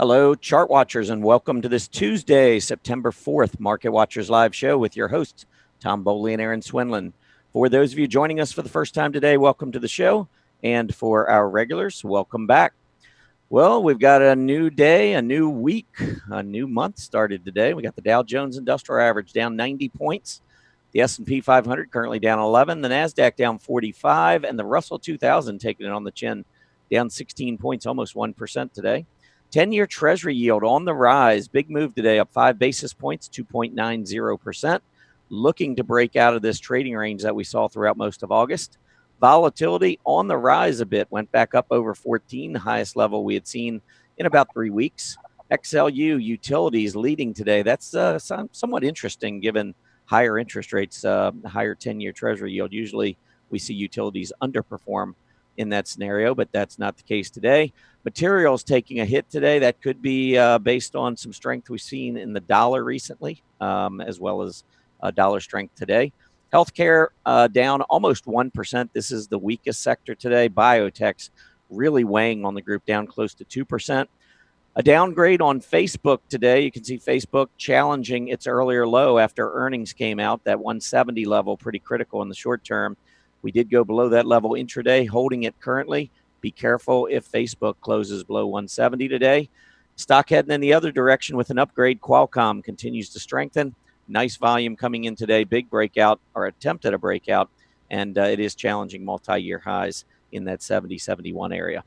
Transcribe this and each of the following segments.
Hello, chart watchers, and welcome to this Tuesday, September 4th, Market Watchers Live show with your hosts, Tom Bowley and Erin Swinland. For those of you joining us for the first time today, welcome to the show. And for our regulars, welcome back. Well, we've got a new day, a new week, a new month started today. We got the Dow Jones Industrial Average down 90 points. The S&P 500 currently down 11, the NASDAQ down 45, and the Russell 2000 taking it on the chin, down 16 points, almost 1% today. 10-year Treasury yield on the rise. Big move today, up 5 basis points, 2.90%. Looking to break out of this trading range that we saw throughout most of August. Volatility on the rise a bit, went back up over 14, the highest level we had seen in about 3 weeks. XLU utilities leading today. That's somewhat interesting given higher interest rates, higher 10-year Treasury yield. Usually we see utilities underperform in that scenario, but that's not the case today. Materials taking a hit today. That could be based on some strength we've seen in the dollar recently, as well as dollar strength today. Healthcare down almost 1%. This is the weakest sector today. Biotech's really weighing on the group, down close to 2%. A downgrade on Facebook today. You can see Facebook challenging its earlier low after earnings came out. That 170 level, pretty critical in the short term. We did go below that level intraday, holding it currently. Be careful if Facebook closes below 170 today. Stock heading in the other direction with an upgrade. Qualcomm continues to strengthen. Nice volume coming in today. Big breakout, or attempt at a breakout, and it is challenging multi-year highs in that 70, 71 area.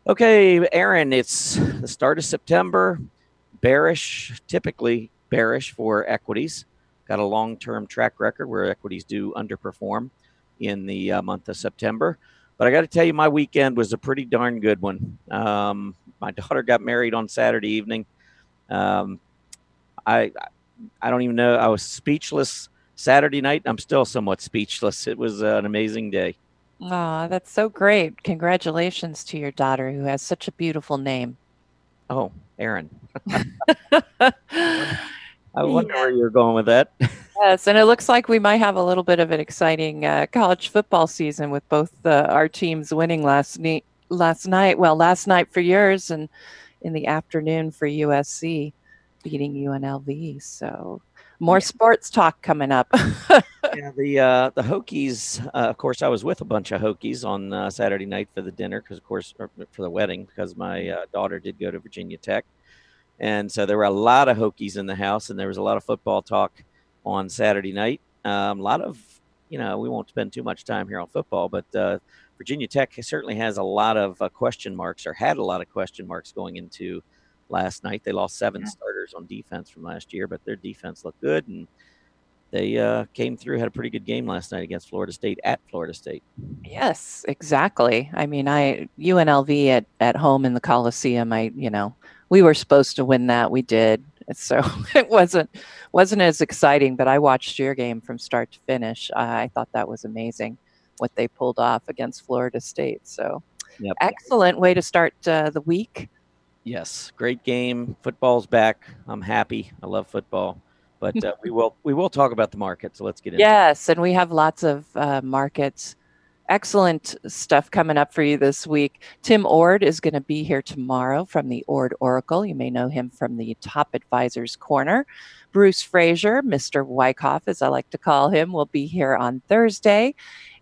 Okay, Erin, it's the start of September. Bearish, typically bearish for equities. Got a long-term track record where equities do underperform in the month of September. But I got to tell you, my weekend was a pretty darn good one. My daughter got married on Saturday evening. I don't even know. I was speechless Saturday night. I'm still somewhat speechless. It was an amazing day. Aw, that's so great. Congratulations to your daughter who has such a beautiful name. Oh, Erin. I wonder Yeah. where you're going with that. Yes, and it looks like we might have a little bit of an exciting college football season with both our teams winning last night. Well, last night for yours, and in the afternoon for USC beating UNLV. So more Yeah. sports talk coming up. Yeah, the Hokies. Of course, I was with a bunch of Hokies on Saturday night for the dinner, because, of course, or for the wedding, because my daughter did go to Virginia Tech, and so there were a lot of Hokies in the house, and there was a lot of football talk on Saturday night. A lot of, we won't spend too much time here on football, but Virginia Tech certainly has a lot of question marks, or had a lot of question marks going into last night. They lost 7 starters on defense from last year, but their defense looked good, and they came through, had a pretty good game last night against Florida State at Florida State. Yes, exactly. I mean, UNLV at home in the Coliseum, we were supposed to win that. We did. So it wasn't as exciting, but I watched your game from start to finish. I thought that was amazing what they pulled off against Florida State. So Yep. excellent way to start the week. Yes, great game. Football's back. I'm happy. I love football, but we will talk about the market. So let's get into it. Yes, and we have lots of markets. Excellent stuff coming up for you this week. Tim Ord is going to be here tomorrow from the Ord Oracle. You may know him from the Top Advisors Corner. Bruce Frazier, Mr. Wyckoff, as I like to call him, will be here on Thursday.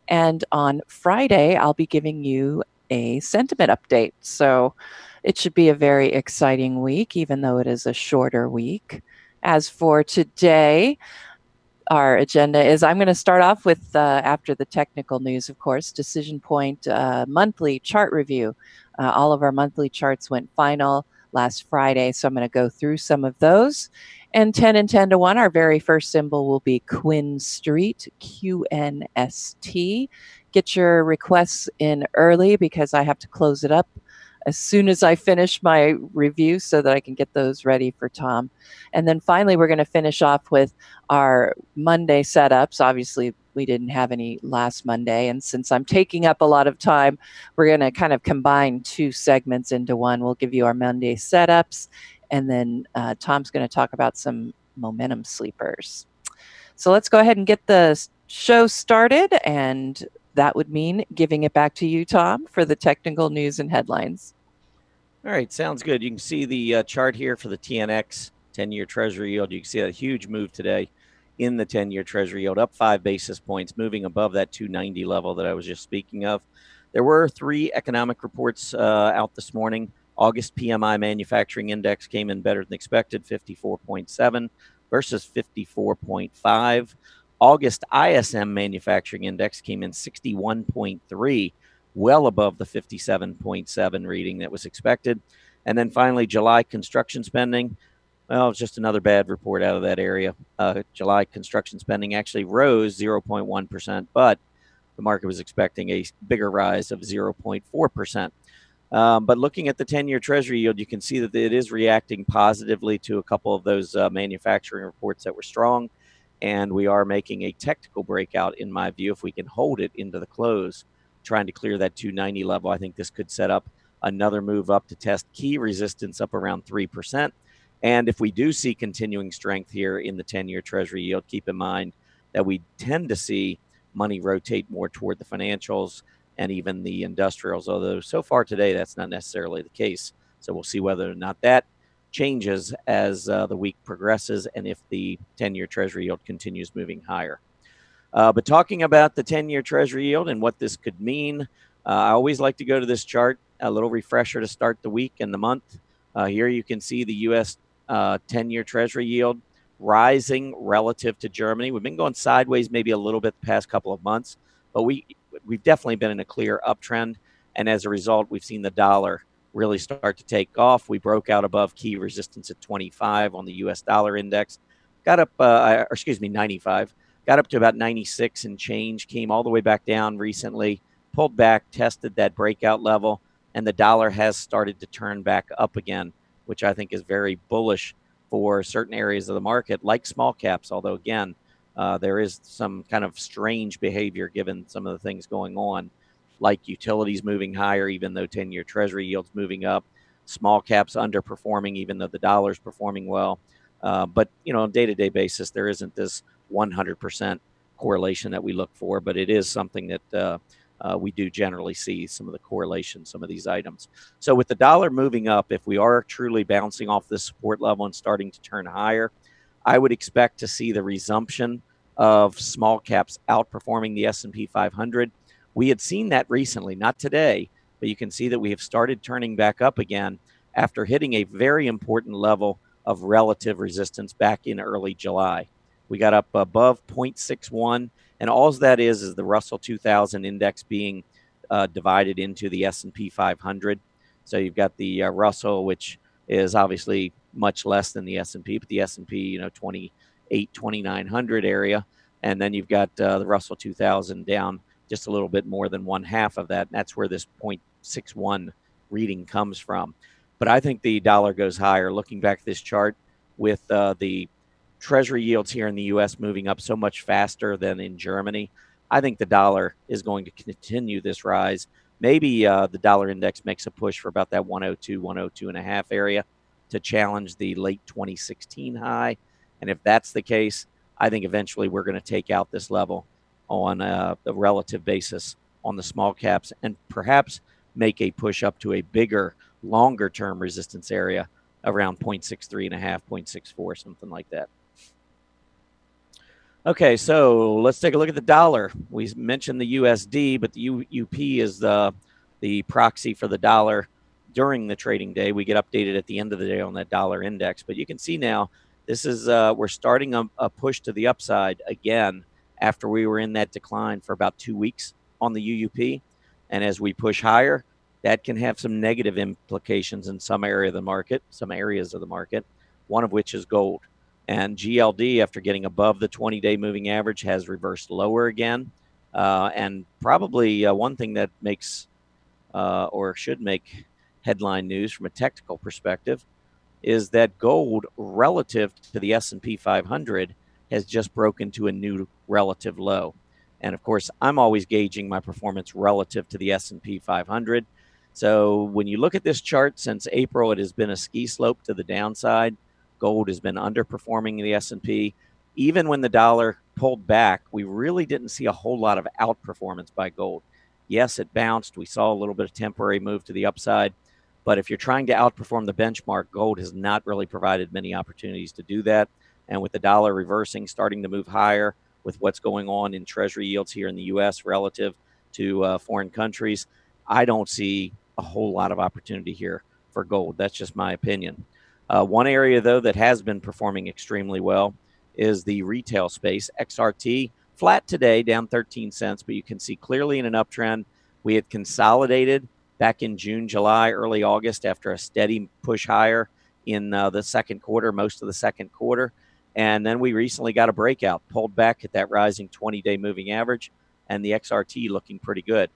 And on Friday, I'll be giving you a sentiment update. So it should be a very exciting week, even though it is a shorter week. As for today, our agenda is I'm going to start off with, after the technical news, of course, DecisionPoint monthly chart review. All of our monthly charts went final last Friday, so I'm going to go through some of those. And 10 and 10 to 1, our very first symbol will be Quinn Street, QNST. Get your requests in early because I have to close it up as soon as I finish my review so that I can get those ready for Tom. And then finally, we're going to finish off with our Monday setups. Obviously, we didn't have any last Monday. And since I'm taking up a lot of time, we're going to kind of combine 2 segments into one. We'll give you our Monday setups, and then Tom's going to talk about some momentum sleepers. So let's go ahead and get the show started. And that would mean giving it back to you, Tom, for the technical news and headlines. All right, sounds good. You can see the chart here for the TNX 10-year Treasury yield. You can see a huge move today in the 10-year Treasury yield, up 5 basis points, moving above that 290 level that I was just speaking of. There were 3 economic reports out this morning. August PMI manufacturing index came in better than expected, 54.7 versus 54.5. August ISM manufacturing index came in 61.3, well above the 57.7 reading that was expected. And then finally, July construction spending. Well, it's just another bad report out of that area. July construction spending actually rose 0.1%, but the market was expecting a bigger rise of 0.4%. But looking at the 10-year Treasury yield, you can see that it is reacting positively to a couple of those manufacturing reports that were strong. And we are making a technical breakout, in my view, if we can hold it into the close, trying to clear that 290 level. I think this could set up another move up to test key resistance up around 3%. And if we do see continuing strength here in the 10-year Treasury yield, keep in mind that we tend to see money rotate more toward the financials and even the industrials, although so far today that's not necessarily the case. So we'll see whether or not that changes as the week progresses and if the 10-year Treasury yield continues moving higher. But talking about the 10-year Treasury yield and what this could mean, I always like to go to this chart, a little refresher to start the week and the month. Here you can see the U.S. 10-year Treasury yield rising relative to Germany. We've been going sideways maybe a little bit the past couple of months, but we've definitely been in a clear uptrend. And as a result, we've seen the dollar really start to take off. We broke out above key resistance at 25 on the U.S. dollar index, got up, 95, got up to about 96 and change, came all the way back down recently, pulled back, tested that breakout level, and the dollar has started to turn back up again, which I think is very bullish for certain areas of the market, like small caps, although, again, there is some kind of strange behavior given some of the things going on, like utilities moving higher, even though 10-year Treasury yields moving up, small caps underperforming, even though the dollar's performing well. But, on a day-to-day basis, there isn't this 100% correlation that we look for, but it is something that we do generally see some of the correlation, some of these items. So with the dollar moving up, if we are truly bouncing off this support level and starting to turn higher, I would expect to see the resumption of small caps outperforming the S&P 500. We had seen that recently, not today, but you can see that we have started turning back up again after hitting a very important level of relative resistance back in early July. We got up above 0.61, and all that is the Russell 2000 index being divided into the S&P 500. So you've got the Russell, which is obviously much less than the S&P, but the S&P, 2,900 area, and then you've got the Russell 2000 down just a little bit more than one half of that, and that's where this 0.61 reading comes from. But I think the dollar goes higher. Looking back at this chart with the Treasury yields here in the U.S. moving up so much faster than in Germany, I think the dollar is going to continue this rise. Maybe the dollar index makes a push for about that 102, 102.5 area to challenge the late 2016 high. And if that's the case, I think eventually we're going to take out this level on a relative basis on the small caps and perhaps make a push up to a bigger, longer-term resistance area around 0.63.5, 0.64, something like that. Okay, so let's take a look at the dollar. We mentioned the USD, but the UP is the proxy for the dollar during the trading day. We get updated at the end of the day on that dollar index. But you can see now this is we're starting a push to the upside again after we were in that decline for about 2 weeks on the UUP. And as we push higher, that can have some negative implications in some areas of the market, one of which is gold. And GLD, after getting above the 20-day moving average, has reversed lower again. And probably one thing that makes or should make headline news from a technical perspective is that gold relative to the S&P 500 has just broken to a new relative low. And of course, I'm always gauging my performance relative to the S&P 500. So when you look at this chart, since April, it has been a ski slope to the downside. Gold has been underperforming the S&P. Even when the dollar pulled back, we really didn't see a whole lot of outperformance by gold. Yes, it bounced. We saw a little bit of temporary move to the upside, But if you're trying to outperform the benchmark, gold has not really provided many opportunities to do that. And with the dollar reversing, starting to move higher with what's going on in treasury yields here in the U.S. relative to foreign countries, I don't see a whole lot of opportunity here for gold. That's just my opinion. One area, though, that has been performing extremely well is the retail space. XRT flat today, down 13 cents, but you can see clearly in an uptrend. We had consolidated back in June, July, early August after a steady push higher in the second quarter, most of the second quarter. And then we recently got a breakout, pulled back at that rising 20-day moving average, and the XRT looking pretty good.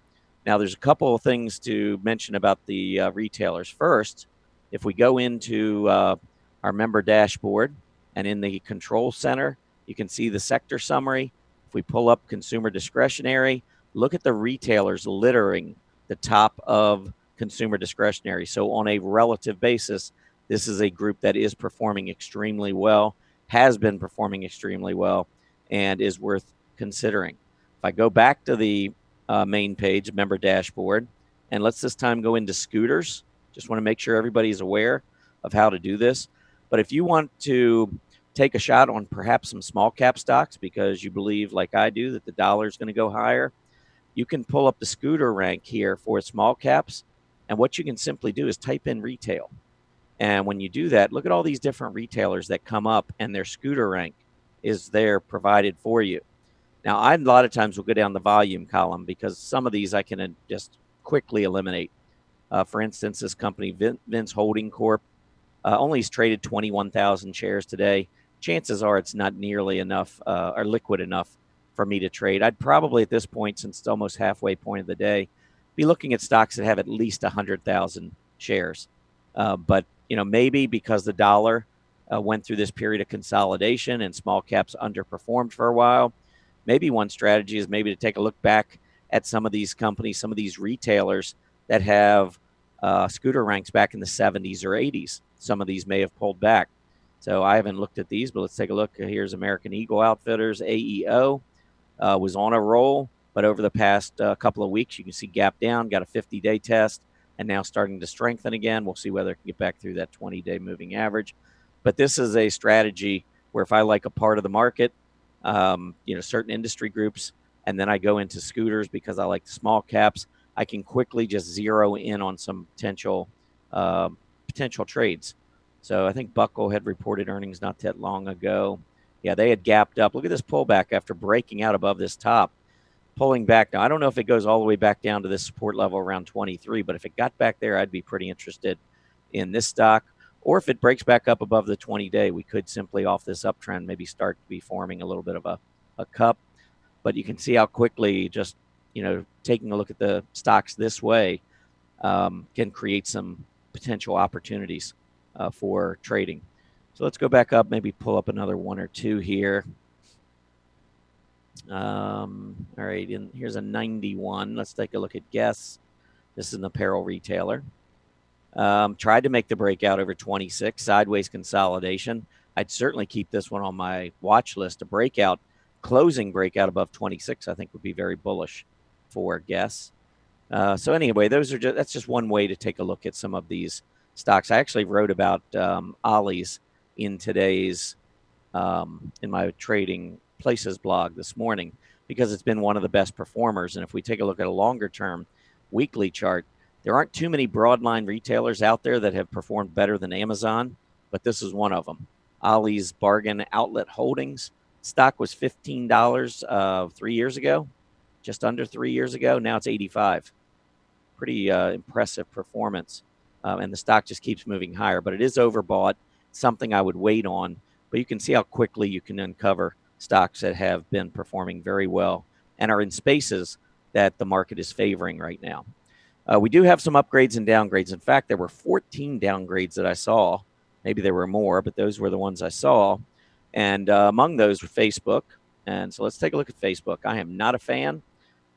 Now, there's a couple of things to mention about the retailers. First, if we go into our member dashboard and in the control center, you can see the sector summary. If we pull up consumer discretionary, look at the retailers littering the top of consumer discretionary. So on a relative basis, this is a group that is performing extremely well, has been performing extremely well, and is worth considering. If I go back to the main page, member dashboard, and let's this time go into scooters. Just want to make sure everybody's aware of how to do this. But if you want to take a shot on perhaps some small cap stocks because you believe, like I do, that the dollar is going to go higher, you can pull up the scooter rank here for small caps. And what you can simply do is type in retail. And when you do that, look at all these different retailers that come up and their scooter rank is there provided for you. Now, I a lot of times will go down the volume column because some of these I can just quickly eliminate. For instance, this company, Vince Holding Corp, only has traded 21,000 shares today. Chances are it's not nearly enough or liquid enough for me to trade. I'd probably at this point, since it's almost halfway point of the day, be looking at stocks that have at least 100,000 shares. But maybe because the dollar went through this period of consolidation and small caps underperformed for a while, maybe one strategy is maybe to take a look back at some of these companies, some of these retailers that have scooter ranks back in the 70s or 80s. Some of these may have pulled back. So I haven't looked at these, but let's take a look. Here's American Eagle Outfitters, AEO, was on a roll, but over the past couple of weeks, you can see gap down, got a 50-day test, and now starting to strengthen again. We'll see whether it can get back through that 20-day moving average. But this is a strategy where if I like a part of the market, certain industry groups, and then I go into scooters because I like the small caps, I can quickly just zero in on some potential trades. So I think Buckle had reported earnings not that long ago. Yeah, they had gapped up. Look at this pullback after breaking out above this top, pulling back. Now, I don't know if it goes all the way back down to this support level around 23, but if it got back there, I'd be pretty interested in this stock. Or if it breaks back up above the 20-day, we could simply off this uptrend maybe start to be forming a little bit of a cup. But you can see how quickly just, taking a look at the stocks this way can create some potential opportunities for trading. So let's go back up, maybe pull up another one or two here. All right, and here's a 91. Let's take a look at Guess. This is an apparel retailer. Tried to make the breakout over 26, sideways consolidation. I'd certainly keep this one on my watch list. A closing breakout above 26, I think would be very bullish for Guess. So anyway, that's just one way to take a look at some of these stocks. I actually wrote about Ollie's in today's in my Trading Places blog this morning because it's been one of the best performers. And if we take a look at a longer term weekly chart, there aren't too many broadline retailers out there that have performed better than Amazon, but this is one of them. Ollie's Bargain Outlet Holdings stock was $15 3 years ago, just under 3 years ago. Now it's 85. Pretty impressive performance. And the stock just keeps moving higher, but it is overbought, something I would wait on. But you can see how quickly you can uncover stocks that have been performing very well and are in spaces that the market is favoring right now. We do have some upgrades and downgrades. In fact, there were 14 downgrades that I saw. Maybe there were more, but those were the ones I saw. And among those were Facebook. And so let's take a look at Facebook. I am not a fan.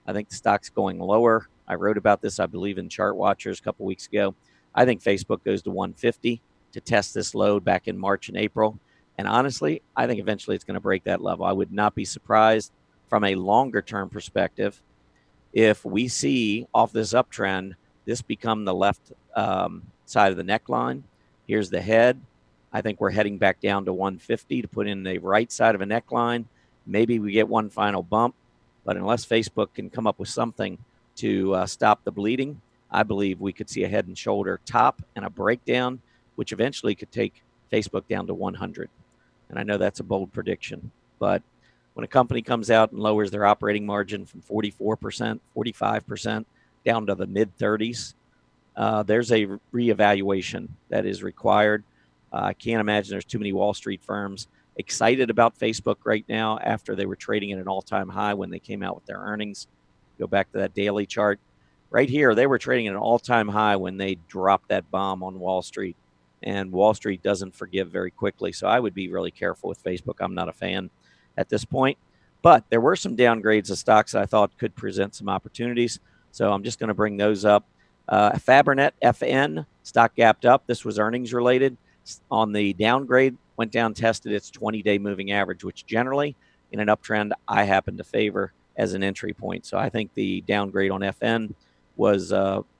I think the stock's going lower. I wrote about this, I believe, in Chart Watchers a couple weeks ago. I think Facebook goes to 150 to test this load back in March and April. And honestly, I think eventually it's going to break that level. I would not be surprised from a longer-term perspective if we see off this uptrend, this become the left side of the neckline. Here's the head. I think we're heading back down to 150 to put in the right side of a neckline. Maybe we get one final bump, but unless Facebook can come up with something to stop the bleeding, I believe we could see a head and shoulder top and a breakdown, which eventually could take Facebook down to 100. And I know that's a bold prediction, but when a company comes out and lowers their operating margin from 44%, 45% down to the mid 30s, there's a reevaluation that is required. I can't imagine there's too many Wall Street firms excited about Facebook right now after they were trading at an all-time high when they came out with their earnings. Go back to that daily chart. Right here, they were trading at an all-time high when they dropped that bomb on Wall Street. And Wall Street doesn't forgive very quickly. So I would be really careful with Facebook. I'm not a fan at this point. But there were some downgrades of stocks that I thought could present some opportunities. So I'm just going to bring those up. Fabrinet FN, stock gapped up. This was earnings related. On the downgrade, went down, tested its 20-day moving average, which generally in an uptrend I happen to favor as an entry point. So I think the downgrade on FN was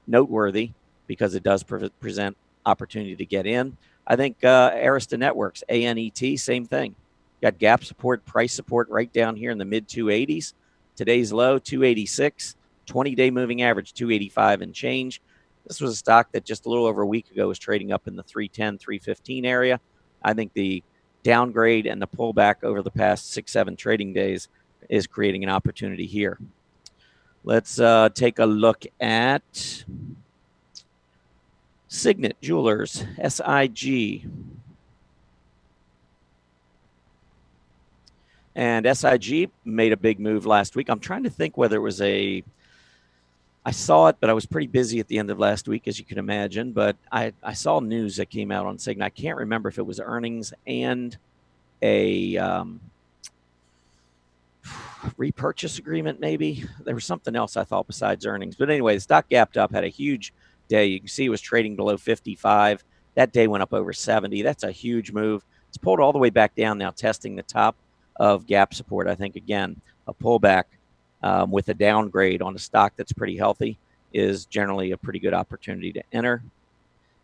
noteworthy because it does present opportunity to get in. I think Arista Networks, ANET, same thing. Got gap support, price support right down here in the mid 280s. Today's low, 286. 20-day moving average, 285 and change. This was a stock that just a little over a week ago was trading up in the 310, 315 area. I think the downgrade and the pullback over the past 6-7 trading days is creating an opportunity here. Let's take a look at Signet Jewelers, SIG. And SIG made a big move last week. I'm trying to think whether it was I saw it, but I was pretty busy at the end of last week, as you can imagine. But I saw news that came out on Signet. I can't remember if it was earnings and a repurchase agreement, maybe. There was something else I thought besides earnings. But anyway, the stock gapped up, had a huge day. You can see it was trading below 55. That day went up over 70. That's a huge move. It's pulled all the way back down now, testing the top of gap support. I think, again, a pullback with a downgrade on a stock that's pretty healthy is generally a pretty good opportunity to enter.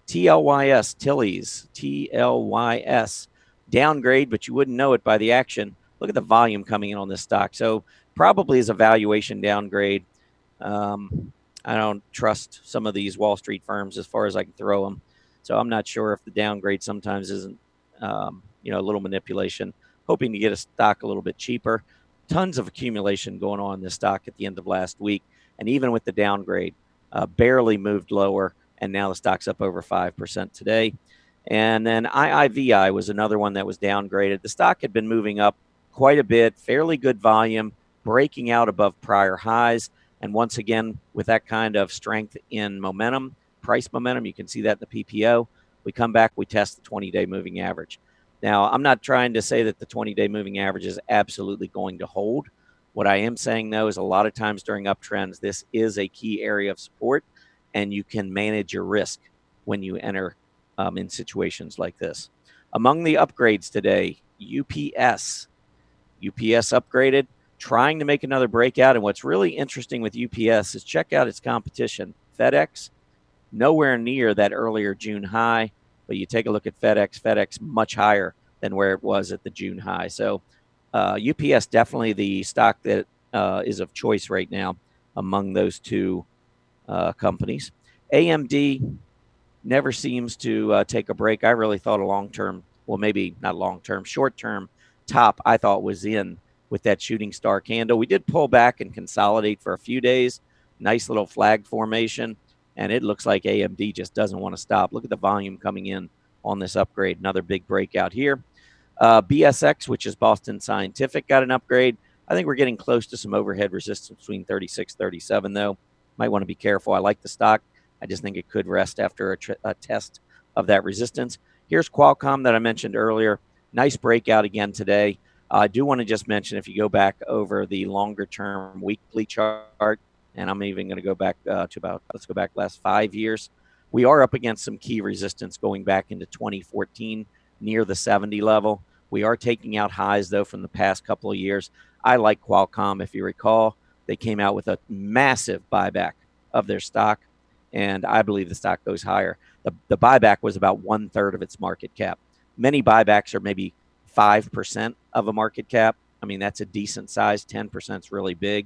TLYS, Tilly's, TLYS, downgrade, but you wouldn't know it by the action. Look at the volume coming in on this stock. So probably is a valuation downgrade. I don't trust some of these Wall Street firms as far as I can throw them. So I'm not sure if the downgrade sometimes isn't, a little manipulation, hoping to get a stock a little bit cheaper. Tons of accumulation going on in this stock at the end of last week. And even with the downgrade, barely moved lower. And now the stock's up over 5% today. And then IIVI was another one that was downgraded. The stock had been moving up quite a bit, fairly good volume, breaking out above prior highs. And once again, with that kind of strength in momentum, price momentum, you can see that in the PPO. We come back, we test the 20-day moving average. Now, I'm not trying to say that the 20-day moving average is absolutely going to hold. What I am saying, though, is a lot of times during uptrends, this is a key area of support, and you can manage your risk when you enter in situations like this. Among the upgrades today, UPS. UPS upgraded, trying to make another breakout. And what's really interesting with UPS is check out its competition. FedEx, nowhere near that earlier June high. But you take a look at FedEx much higher than where it was at the June high. So UPS definitely the stock that is of choice right now among those two companies. AMD never seems to take a break. I really thought a long-term, well, maybe not long-term, short-term top I thought was in with that shooting star candle. We did pull back and consolidate for a few days. Nice little flag formation. And it looks like AMD just doesn't want to stop. Look at the volume coming in on this upgrade. Another big breakout here. BSX, which is Boston Scientific, got an upgrade. I think we're getting close to some overhead resistance between 36, 37, though. Might want to be careful. I like the stock. I just think it could rest after a test of that resistance. Here's Qualcomm that I mentioned earlier. Nice breakout again today. I do want to just mention, if you go back over the longer-term weekly chart, and I'm even going to go back let's go back last 5 years. We are up against some key resistance going back into 2014 near the 70 level. We are taking out highs, though, from the past couple of years. I like Qualcomm. If you recall, they came out with a massive buyback of their stock. and I believe the stock goes higher. The buyback was about 1/3 of its market cap. Many buybacks are maybe 5% of a market cap. I mean, that's a decent size. 10% is really big.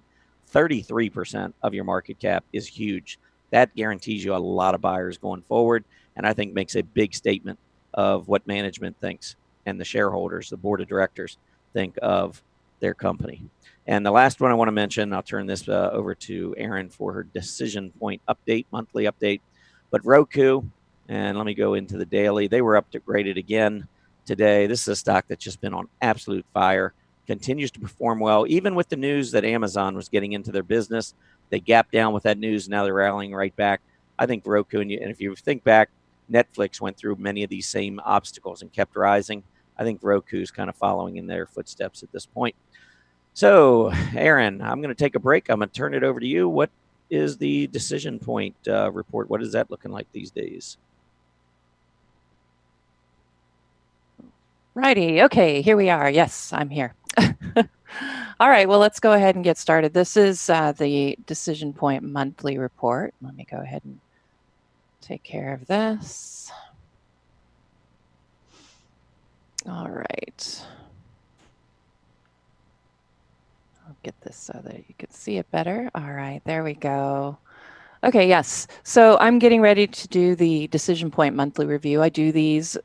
33% of your market cap is huge. That guarantees you a lot of buyers going forward, and I think makes a big statement of what management thinks and the shareholders, the board of directors, think of their company. And the last one I want to mention, I'll turn this over to Erin for her DecisionPoint update, monthly update. But Roku, and let me go into the daily, they were upgraded again today. This is a stock that's just been on absolute fire, continues to perform well, even with the news that Amazon was getting into their business. They gapped down with that news. Now they're rallying right back. I think Roku, and if you think back, Netflix went through many of these same obstacles and kept rising. I think Roku's kind of following in their footsteps at this point. So, Erin, I'm going to take a break. I'm going to turn it over to you. What is the DecisionPoint report? What is that looking like these days? Righty. Okay, here we are. Yes, I'm here. All right, well, let's go ahead and get started. This is the DecisionPoint monthly report. Let me go ahead and take care of this. All right. I'll get this so that you can see it better. All right, there we go. Okay, yes. So I'm getting ready to do the DecisionPoint monthly review. I do these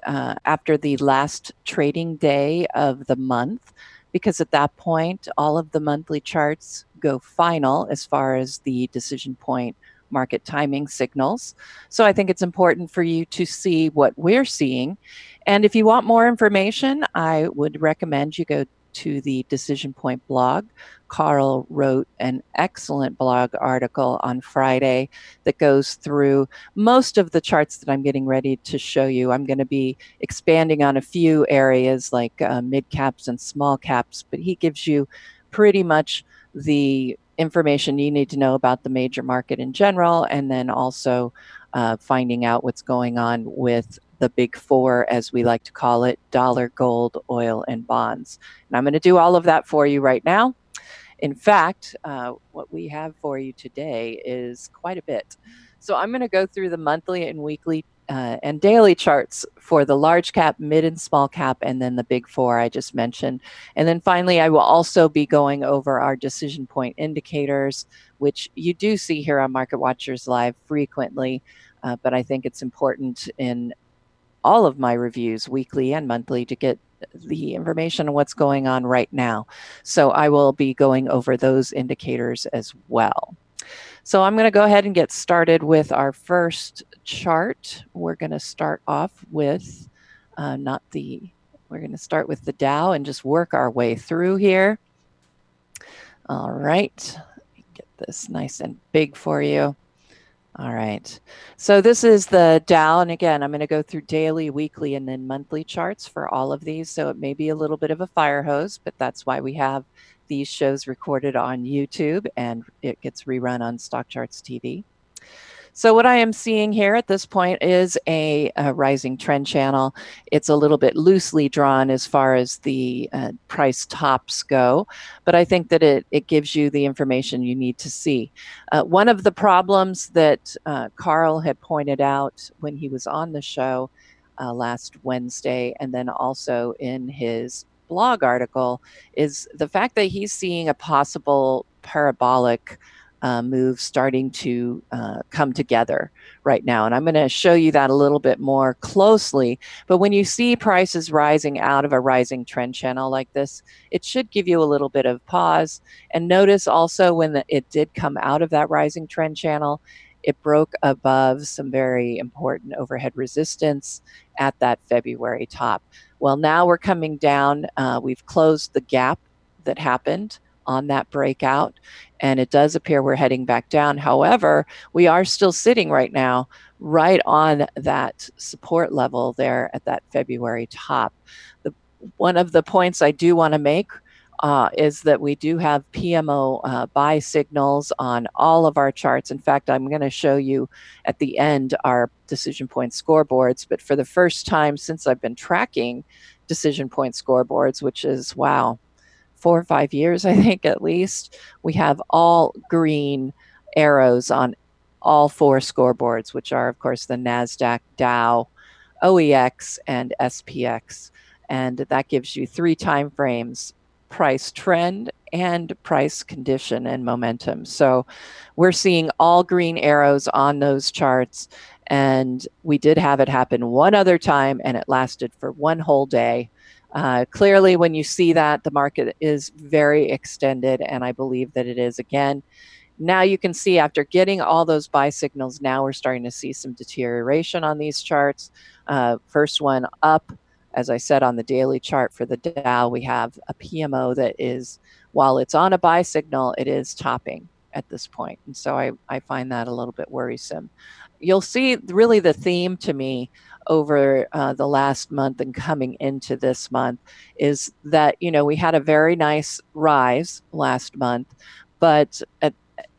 after the last trading day of the month, because at that point, all of the monthly charts go final as far as the DecisionPoint market timing signals. So I think it's important for you to see what we're seeing. And if you want more information, I would recommend you go to the DecisionPoint blog. Carl wrote an excellent blog article on Friday that goes through most of the charts that I'm getting ready to show you. I'm going to be expanding on a few areas like mid caps and small caps, but he gives you pretty much the information you need to know about the major market in general, and then also finding out what's going on with the big four, as we like to call it: dollar, gold, oil, and bonds. And I'm going to do all of that for you right now. In fact, what we have for you today is quite a bit. So I'm going to go through the monthly and weekly and daily charts for the large cap, mid and small cap, and then the big four I just mentioned. And then finally, I will also be going over our DecisionPoint indicators, which you do see here on Market Watchers Live frequently, but I think it's important in all of my reviews, weekly and monthly, to get the information on what's going on right now. So I will be going over those indicators as well. So I'm going to go ahead and get started with our first chart. We're going to start off with we're going to start with the Dow and just work our way through here. All right, let me get this nice and big for you. All right, so this is the Dow, and again, I'm going to go through daily, weekly, and then monthly charts for all of these, so it may be a little bit of a fire hose, but that's why we have these shows recorded on YouTube, and it gets rerun on Stock Charts TV. So what I am seeing here at this point is a rising trend channel. It's a little bit loosely drawn as far as the price tops go, but I think that it gives you the information you need to see. One of the problems that Carl had pointed out when he was on the show last Wednesday, and then also in his blog article, is the fact that he's seeing a possible parabolic move starting to come together right now. And I'm going to show you that a little bit more closely. But when you see prices rising out of a rising trend channel like this, it should give you a little bit of pause. And notice also when it did come out of that rising trend channel, it broke above some very important overhead resistance at that February top. Well, now we're coming down. We've closed the gap that happened on that breakout, and it does appear we're heading back down. However, we are still sitting right now right on that support level there at that February top. One of the points I do want to make is that we do have PMO buy signals on all of our charts. In fact, I'm going to show you at the end our DecisionPoint scoreboards, but for the first time since I've been tracking DecisionPoint scoreboards, which is, wow, 4 or 5 years, I think at least, we have all green arrows on all four scoreboards, which are, of course, the NASDAQ, Dow, OEX, and SPX. And that gives you 3 time frames: price trend and price condition and momentum. So we're seeing all green arrows on those charts. And we did have it happen one other time, and it lasted for one whole day. Clearly, when you see that, the market is very extended, and I believe that it is again. Now you can see, after getting all those buy signals, now we're starting to see some deterioration on these charts. First one up, as I said, on the daily chart for the Dow, we have a PMO that is, while it's on a buy signal, it is topping at this point. And so I find that a little bit worrisome. You'll see really the theme to me over the last month and coming into this month is that, we had a very nice rise last month, but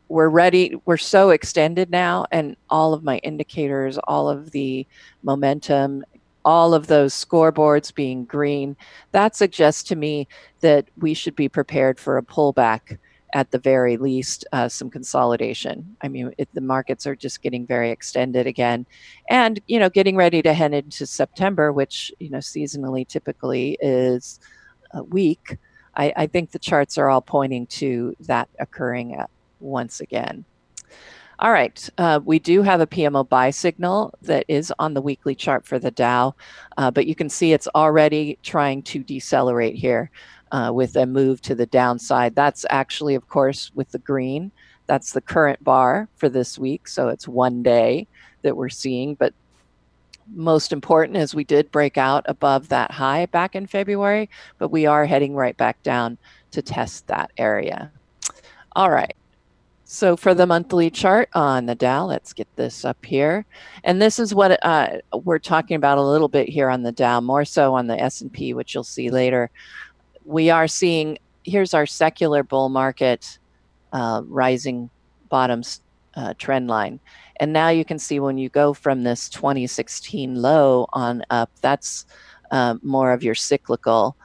we're ready. We're so extended now, and all of my indicators, all of the momentum, all of those scoreboards being green, that suggests to me that we should be prepared for a pullback, at the very least, some consolidation. I mean, the markets are just getting very extended again, and getting ready to head into September, which seasonally typically is weak. I think the charts are all pointing to that occurring once again. All right, we do have a PMO buy signal that is on the weekly chart for the Dow, but you can see it's already trying to decelerate here with a move to the downside. That's actually, of course, with the green. That's the current bar for this week, so it's one day that we're seeing. But most important is we did break out above that high back in February, but we are heading right back down to test that area. All right. So for the monthly chart on the Dow, let's get this up here. And this is what we're talking about a little bit here on the Dow, more so on the S&P, which you'll see later. We are seeing, here's our secular bull market rising bottoms trend line. And now you can see when you go from this 2016 low on up, that's more of your cyclical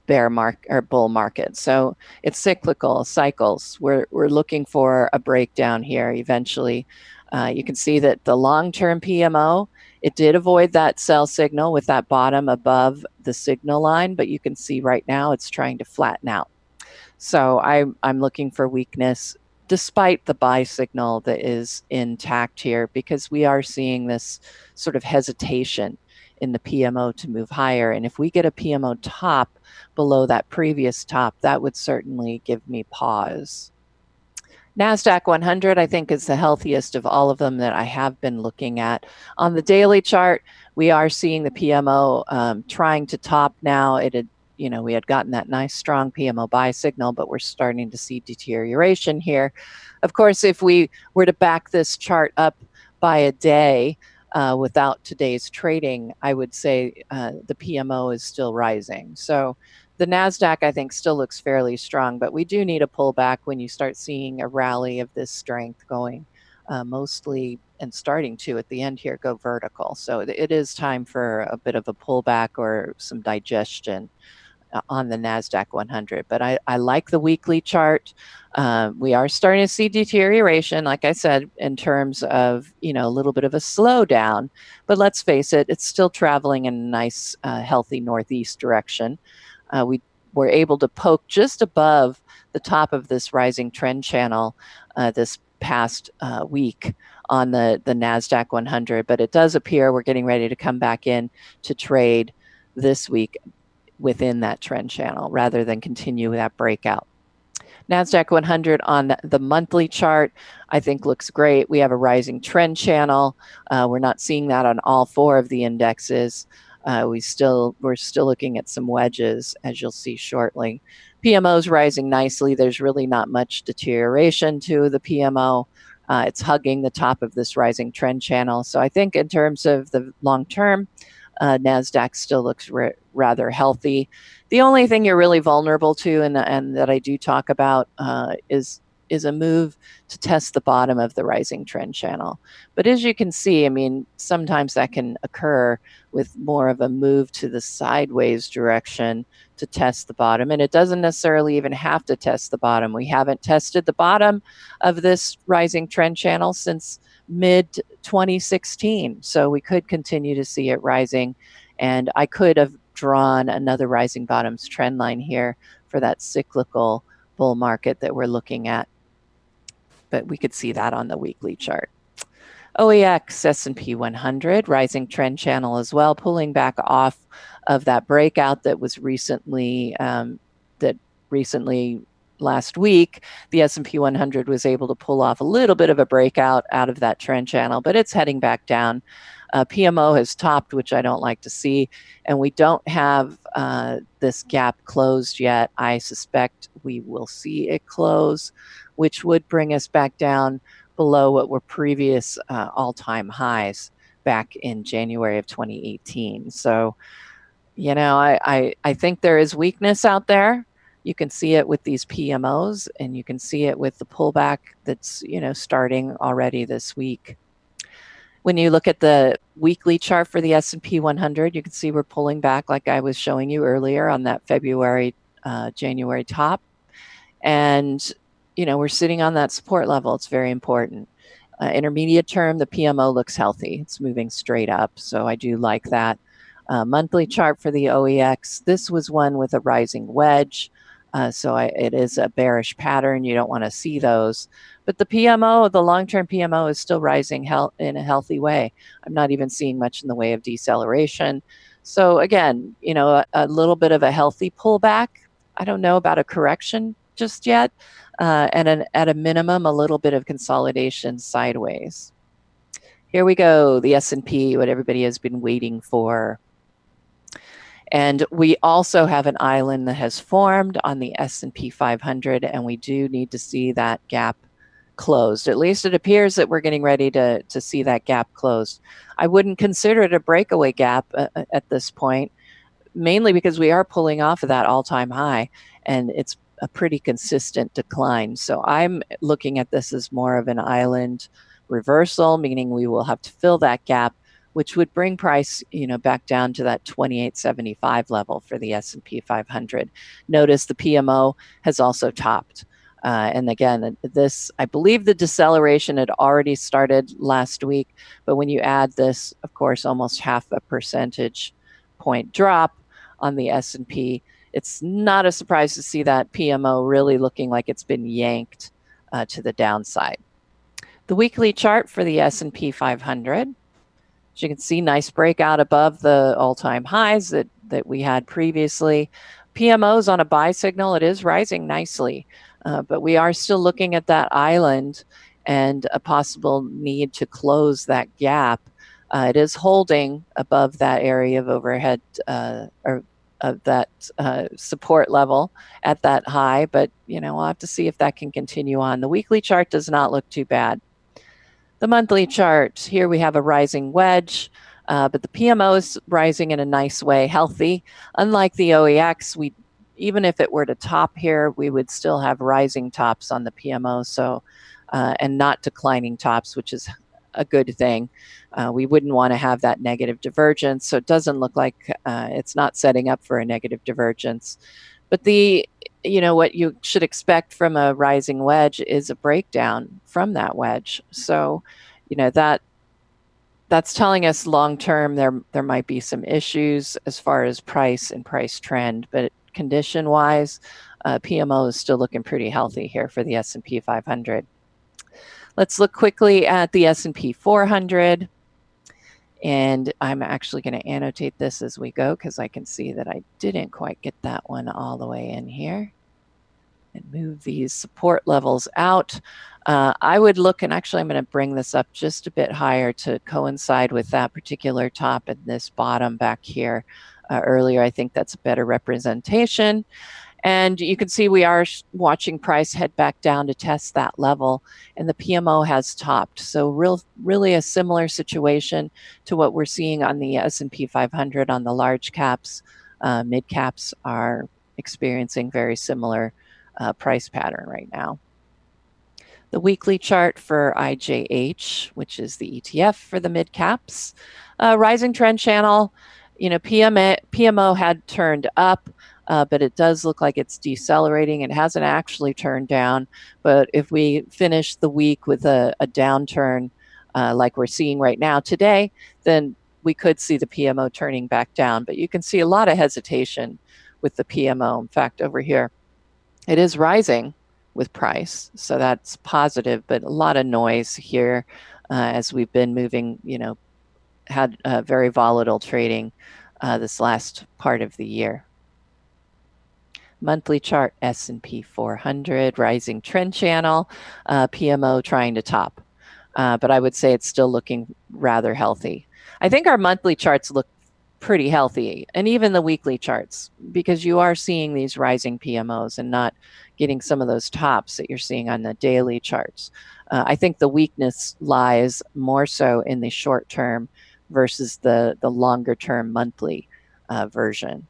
bear market or bull market. So it's cyclical cycles. We're looking for a breakdown here eventually. You can see that the long-term PMO, it did avoid that sell signal with that bottom above the signal line, but you can see right now it's trying to flatten out. So I'm looking for weakness despite the buy signal that is intact here, because we are seeing this sort of hesitation in the PMO to move higher. And if we get a PMO top below that previous top, that would certainly give me pause. NASDAQ 100, I think, is the healthiest of all of them that I have been looking at. On the daily chart, we are seeing the PMO trying to top now. It had, we had gotten that nice strong PMO buy signal, but we're starting to see deterioration here. Of course, if we were to back this chart up by a day, without today's trading, I would say the PMO is still rising. So the NASDAQ, I think, still looks fairly strong, but we do need a pullback when you start seeing a rally of this strength going mostly, and starting to at the end here, go vertical. So it is time for a bit of a pullback or some digestion on the NASDAQ 100. But I like the weekly chart. We are starting to see deterioration, like I said, in terms of, a little bit of a slowdown. But let's face it, it's still traveling in a nice, healthy northeast direction. We were able to poke just above the top of this rising trend channel this past week on the NASDAQ 100. But it does appear we're getting ready to come back in to trade this week within that trend channel rather than continue that breakout. NASDAQ 100 on the monthly chart, I think, looks great. We have a rising trend channel. We're not seeing that on all four of the indexes. We're still looking at some wedges, as you'll see shortly. PMO is rising nicely. There's really not much deterioration to the PMO. It's hugging the top of this rising trend channel. So I think in terms of the long term, NASDAQ still looks rather healthy. The only thing you're really vulnerable to, and that I do talk about, is a move to test the bottom of the rising trend channel. But as you can see, I mean, sometimes that can occur with more of a move to the sideways direction to test the bottom, and it doesn't necessarily even have to test the bottom. We haven't tested the bottom of this rising trend channel since mid 2016, so we could continue to see it rising, and I could have drawn another rising bottoms trend line here for that cyclical bull market that we're looking at, but we could see that on the weekly chart. OEX, S&P 100, rising trend channel as well, pulling back off of that breakout that was recently, last week, the S&P 100 was able to pull off a little bit of a breakout out of that trend channel, but it's heading back down. PMO has topped, which I don't like to see, and we don't have this gap closed yet. I suspect we will see it close, which would bring us back down below what were previous all-time highs back in January of 2018. So, you know, I think there is weakness out there. You can see it with these PMOs, and you can see it with the pullback that's, you know, starting already this week. When you look at the weekly chart for the S&P 100, you can see we're pulling back like I was showing you earlier on that February, January top. And, you know, we're sitting on that support level. It's very important. Intermediate term, the PMO looks healthy. It's moving straight up. So I do like that. Monthly chart for the OEX, this was one with a rising wedge. It is a bearish pattern. You don't want to see those. But the PMO, the long-term PMO, is still rising in a healthy way. I'm not even seeing much in the way of deceleration. So again, you know, a little bit of a healthy pullback. I don't know about a correction just yet. And at a minimum, a little bit of consolidation sideways. Here we go, the S&P, what everybody has been waiting for. And we also have an island that has formed on the S&P 500, and we do need to see that gap closed. At least it appears that we're getting ready to see that gap closed. I wouldn't consider it a breakaway gap at this point, mainly because we are pulling off of that all-time high, and it's a pretty consistent decline. So I'm looking at this as more of an island reversal, meaning we will have to fill that gap, which would bring price, you know, back down to that 2875 level for the S&P 500. Notice the PMO has also topped. And again, this, I believe the deceleration had already started last week, but when you add this, of course, almost half a percentage point drop on the S&P, it's not a surprise to see that PMO really looking like it's been yanked to the downside. The weekly chart for the S&P 500, as you can see, nice breakout above the all-time highs that we had previously. PMO's on a buy signal. It is rising nicely, but we are still looking at that island and a possible need to close that gap. It is holding above that area of overhead or of that support level at that high, but you know, we'll have to see if that can continue on. The weekly chart does not look too bad. The monthly chart, here we have a rising wedge, but the PMO is rising in a nice way, healthy. Unlike the OEX, even if it were to top here, we would still have rising tops on the PMO, so and not declining tops, which is a good thing. We wouldn't want to have that negative divergence, so it doesn't look like it's not setting up for a negative divergence. But what you should expect from a rising wedge is a breakdown from that wedge. So, you know, that's telling us long term there might be some issues as far as price and price trend, but condition wise, PMO is still looking pretty healthy here for the S&P 500. Let's look quickly at the S&P 400. And I'm actually going to annotate this as we go because I can see that I didn't quite get that one all the way in here. And move these support levels out. I would look, and actually I'm going to bring this up just a bit higher to coincide with that particular top and this bottom back here earlier. I think that's a better representation. And you can see we are watching price head back down to test that level, and the PMO has topped. So really a similar situation to what we're seeing on the S&P 500 on the large caps. Mid caps are experiencing very similar price pattern right now. The weekly chart for IJH, which is the ETF for the mid caps, rising trend channel. You know, PMO had turned up. but it does look like it's decelerating. It hasn't actually turned down, but if we finish the week with a downturn like we're seeing right now today, then we could see the PMO turning back down. But you can see a lot of hesitation with the PMO. In fact, over here, it is rising with price, so that's positive, but a lot of noise here as we've been moving, had very volatile trading this last part of the year. Monthly chart, S&P 400, rising trend channel, PMO trying to top. But I would say it's still looking rather healthy. I think our monthly charts look pretty healthy, and even the weekly charts, because you are seeing these rising PMOs and not getting some of those tops that you're seeing on the daily charts. I think the weakness lies more so in the short term versus the longer term monthly version.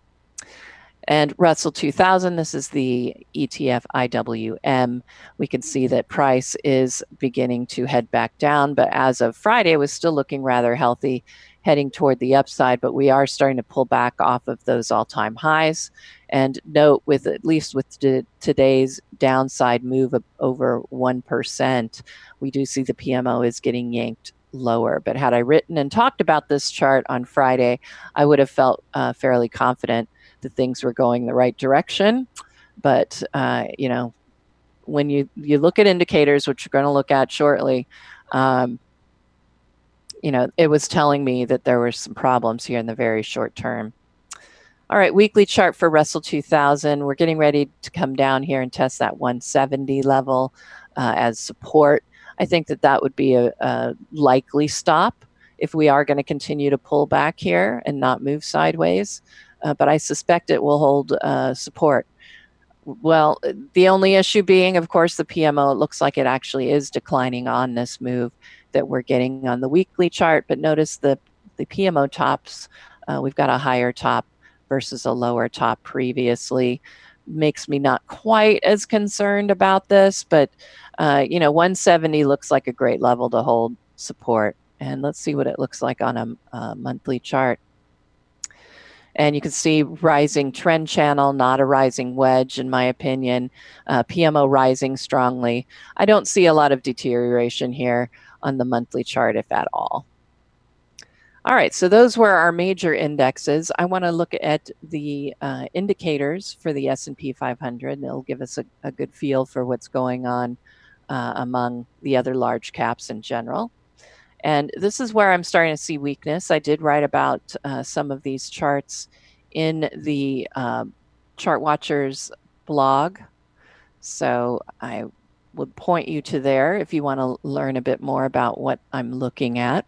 And Russell 2000, this is the ETF IWM. We can see that price is beginning to head back down, but as of Friday, it was still looking rather healthy, heading toward the upside, but we are starting to pull back off of those all-time highs. And note, with at least with today's downside move of over 1%, we do see the PMO is getting yanked lower. But had I written and talked about this chart on Friday, I would have felt fairly confident that things were going the right direction. But, when you look at indicators, which we're going to look at shortly, it was telling me that there were some problems here in the very short term. All right, weekly chart for Russell 2000. We're getting ready to come down here and test that 170 level as support. I think that would be a likely stop if we are going to continue to pull back here and not move sideways. But I suspect it will hold support. Well, the only issue being, of course, the PMO. It looks like it actually is declining on this move that we're getting on the weekly chart. But notice the PMO tops. We've got a higher top versus a lower top previously. Makes me not quite as concerned about this, but 170 looks like a great level to hold support. And let's see what it looks like on a monthly chart. And you can see rising trend channel, not a rising wedge, in my opinion. PMO rising strongly. I don't see a lot of deterioration here on the monthly chart, if at all. All right, so those were our major indexes. I want to look at the indicators for the S&P 500, and it'll give us a good feel for what's going on among the other large caps in general. And this is where I'm starting to see weakness. I did write about some of these charts in the Chart Watchers blog. So I would point you to there if you want to learn a bit more about what I'm looking at.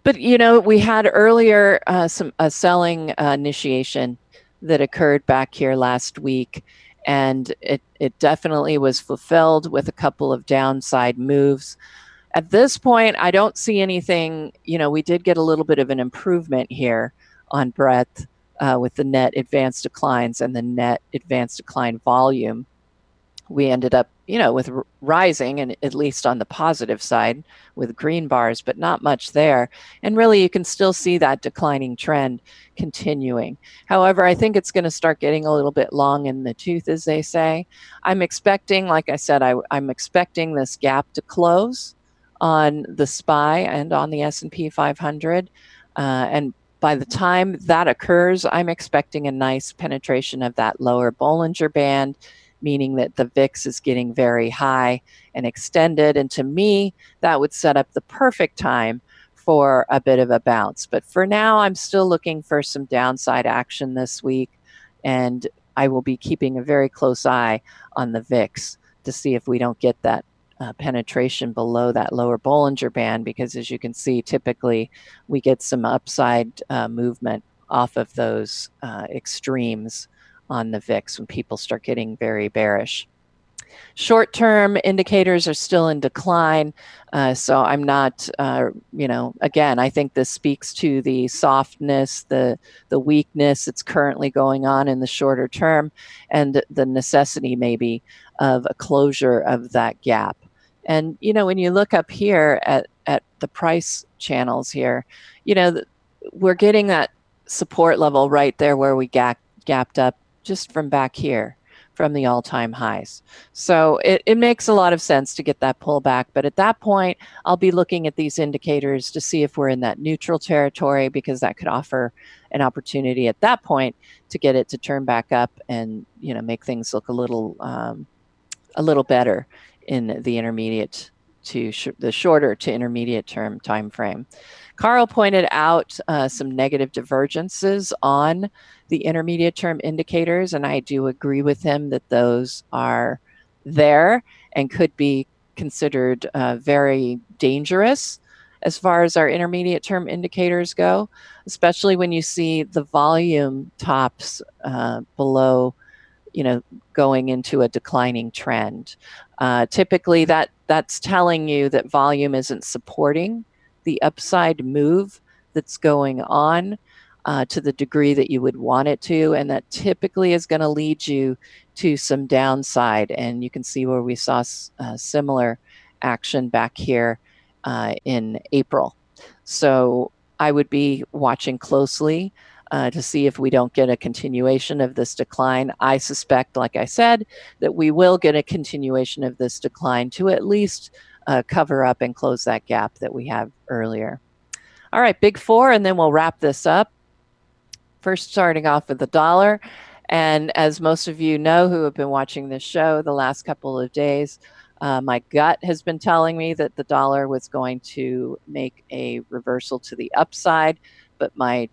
But, we had earlier a selling initiation that occurred back here last week. And it definitely was fulfilled with a couple of downside moves. At this point, I don't see anything. We did get a little bit of an improvement here on breadth with the net advanced declines and the net advanced decline volume. We ended up, with rising, and at least on the positive side with green bars, but not much there. And really, you can still see that declining trend continuing. However, I think it's going to start getting a little bit long in the tooth, as they say. I'm expecting, like I said, I'm expecting this gap to close on the SPY and on the S&P 500. And by the time that occurs, I'm expecting a nice penetration of that lower Bollinger Band, meaning that the VIX is getting very high and extended. And to me, that would set up the perfect time for a bit of a bounce. But for now, I'm still looking for some downside action this week. And I will be keeping a very close eye on the VIX to see if we don't get that penetration below that lower Bollinger Band, because as you can see, typically we get some upside movement off of those extremes on the VIX when people start getting very bearish. Short-term indicators are still in decline, so I'm not, again, I think this speaks to the softness, the weakness that's currently going on in the shorter term, and the necessity maybe of a closure of that gap. And, when you look up here at the price channels here, we're getting that support level right there where we gapped up just from back here, from the all-time highs. So it makes a lot of sense to get that pullback. But at that point, I'll be looking at these indicators to see if we're in that neutral territory, because that could offer an opportunity at that point to get it to turn back up and, you know, make things look a little better in the intermediate to the shorter to intermediate term time frame. Carl pointed out some negative divergences on the intermediate term indicators, and I do agree with him that those are there and could be considered very dangerous as far as our intermediate term indicators go, especially when you see the volume tops below, you know, going into a declining trend. Typically, that's telling you that volume isn't supporting the upside move that's going on to the degree that you would want it to, and that typically is going to lead you to some downside. And you can see where we saw similar action back here in April. So I would be watching closely to see if we don't get a continuation of this decline. I suspect, like I said, that we will get a continuation of this decline to at least cover up and close that gap that we have earlier. All right, big four, and then we'll wrap this up. First, starting off with the dollar. And as most of you know who have been watching this show the last couple of days, my gut has been telling me that the dollar was going to make a reversal to the upside, but my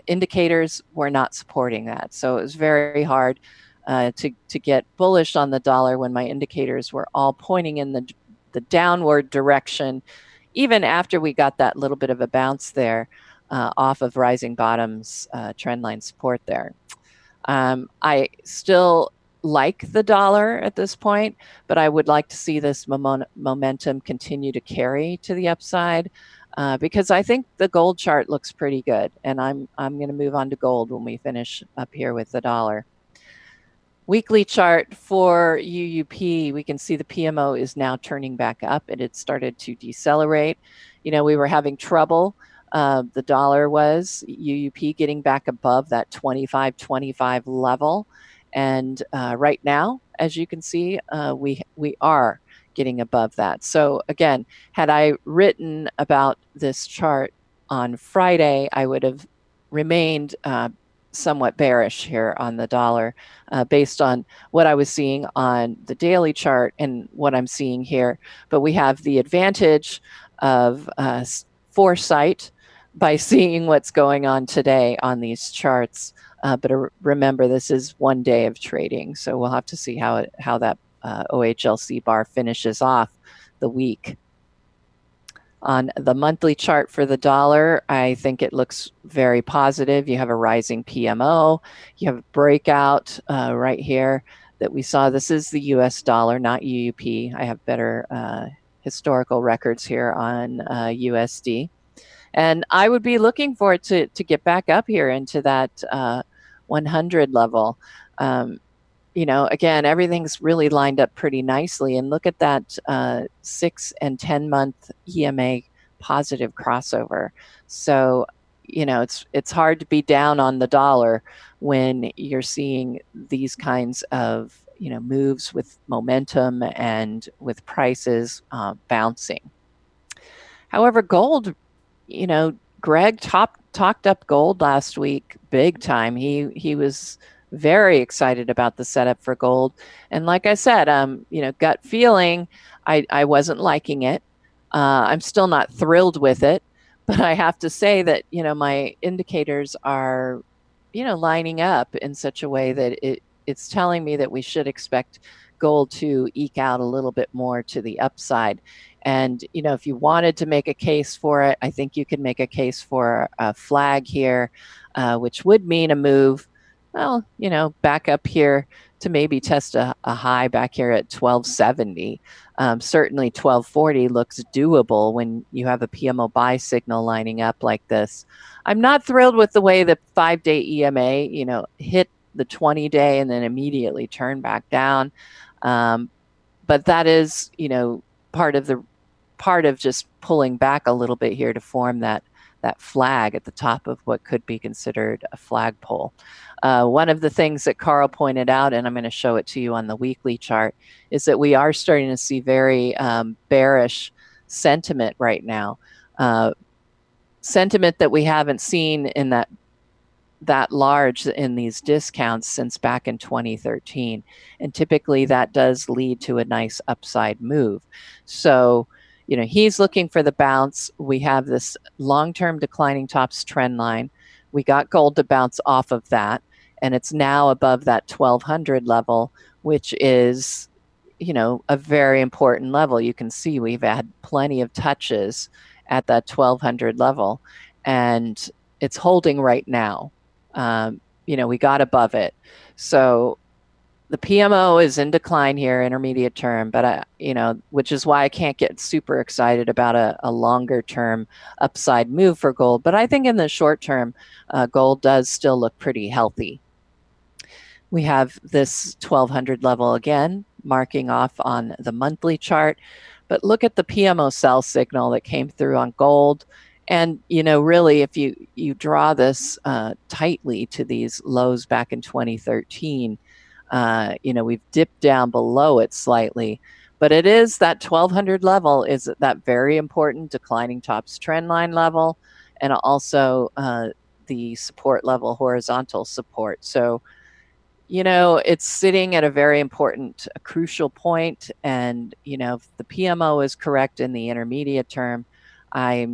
indicators were not supporting that. So it was very hard to get bullish on the dollar when my indicators were all pointing in the downward direction, even after we got that little bit of a bounce there off of rising bottoms trendline support there. I still like the dollar at this point, but I would like to see this momentum continue to carry to the upside because I think the gold chart looks pretty good, and I'm going to move on to gold when we finish up here with the dollar. Weekly chart for UUP, we can see the PMO is now turning back up, and it started to decelerate. You know, we were having trouble. The dollar was, UUP getting back above that 25.25 level. And right now, as you can see, we are getting above that. So again, had I written about this chart on Friday, I would have remained somewhat bearish here on the dollar based on what I was seeing on the daily chart and what I'm seeing here. But we have the advantage of foresight by seeing what's going on today on these charts. But remember, this is 1 day of trading, so we'll have to see how that OHLC bar finishes off the week. On the monthly chart for the dollar, I think it looks very positive. You have a rising PMO. You have a breakout right here that we saw. This is the US dollar, not UUP. I have better historical records here on USD. And I would be looking for it to get back up here into that 100 level. You know, again, everything's really lined up pretty nicely. And look at that 6 and 10 month EMA positive crossover. So, you know, it's hard to be down on the dollar when you're seeing these kinds of, you know, moves with momentum and with prices bouncing. However, gold, you know, Greg talked up gold last week big time. He was very excited about the setup for gold. And like I said, you know, gut feeling, I wasn't liking it. I'm still not thrilled with it, but I have to say that, you know, my indicators are, you know, lining up in such a way that it's telling me that we should expect gold to eke out a little bit more to the upside. And, you know, if you wanted to make a case for it, I think you could make a case for a flag here, which would mean a move, well, you know, back up here to maybe test a high back here at 1270. Certainly 1240 looks doable when you have a PMO buy signal lining up like this. I'm not thrilled with the way the 5-day EMA, you know, hit the 20-day and then immediately turned back down. But that is, you know, part of just pulling back a little bit here to form that that flag at the top of what could be considered a flagpole. One of the things that Carl pointed out, and I'm going to show it to you on the weekly chart, is that we are starting to see very bearish sentiment right now. Sentiment that we haven't seen in that large in these discounts since back in 2013. And typically that does lead to a nice upside move. So, he's looking for the bounce. We have this long-term declining tops trend line. We got gold to bounce off of that, and it's now above that 1200 level, which is, a very important level. You can see we've had plenty of touches at that 1200 level, and it's holding right now. We got above it. So the PMO is in decline here, intermediate term, but which is why I can't get super excited about a longer term upside move for gold. But I think in the short term, gold does still look pretty healthy. We have this 1200 level again, marking off on the monthly chart. But look at the PMO sell signal that came through on gold. And, really, if you draw this tightly to these lows back in 2013, we've dipped down below it slightly. But it is that 1200 level is that very important declining tops trend line level, and also the support level, horizontal support. So, it's sitting at a very important, a crucial point. And, if the PMO is correct in the intermediate term, I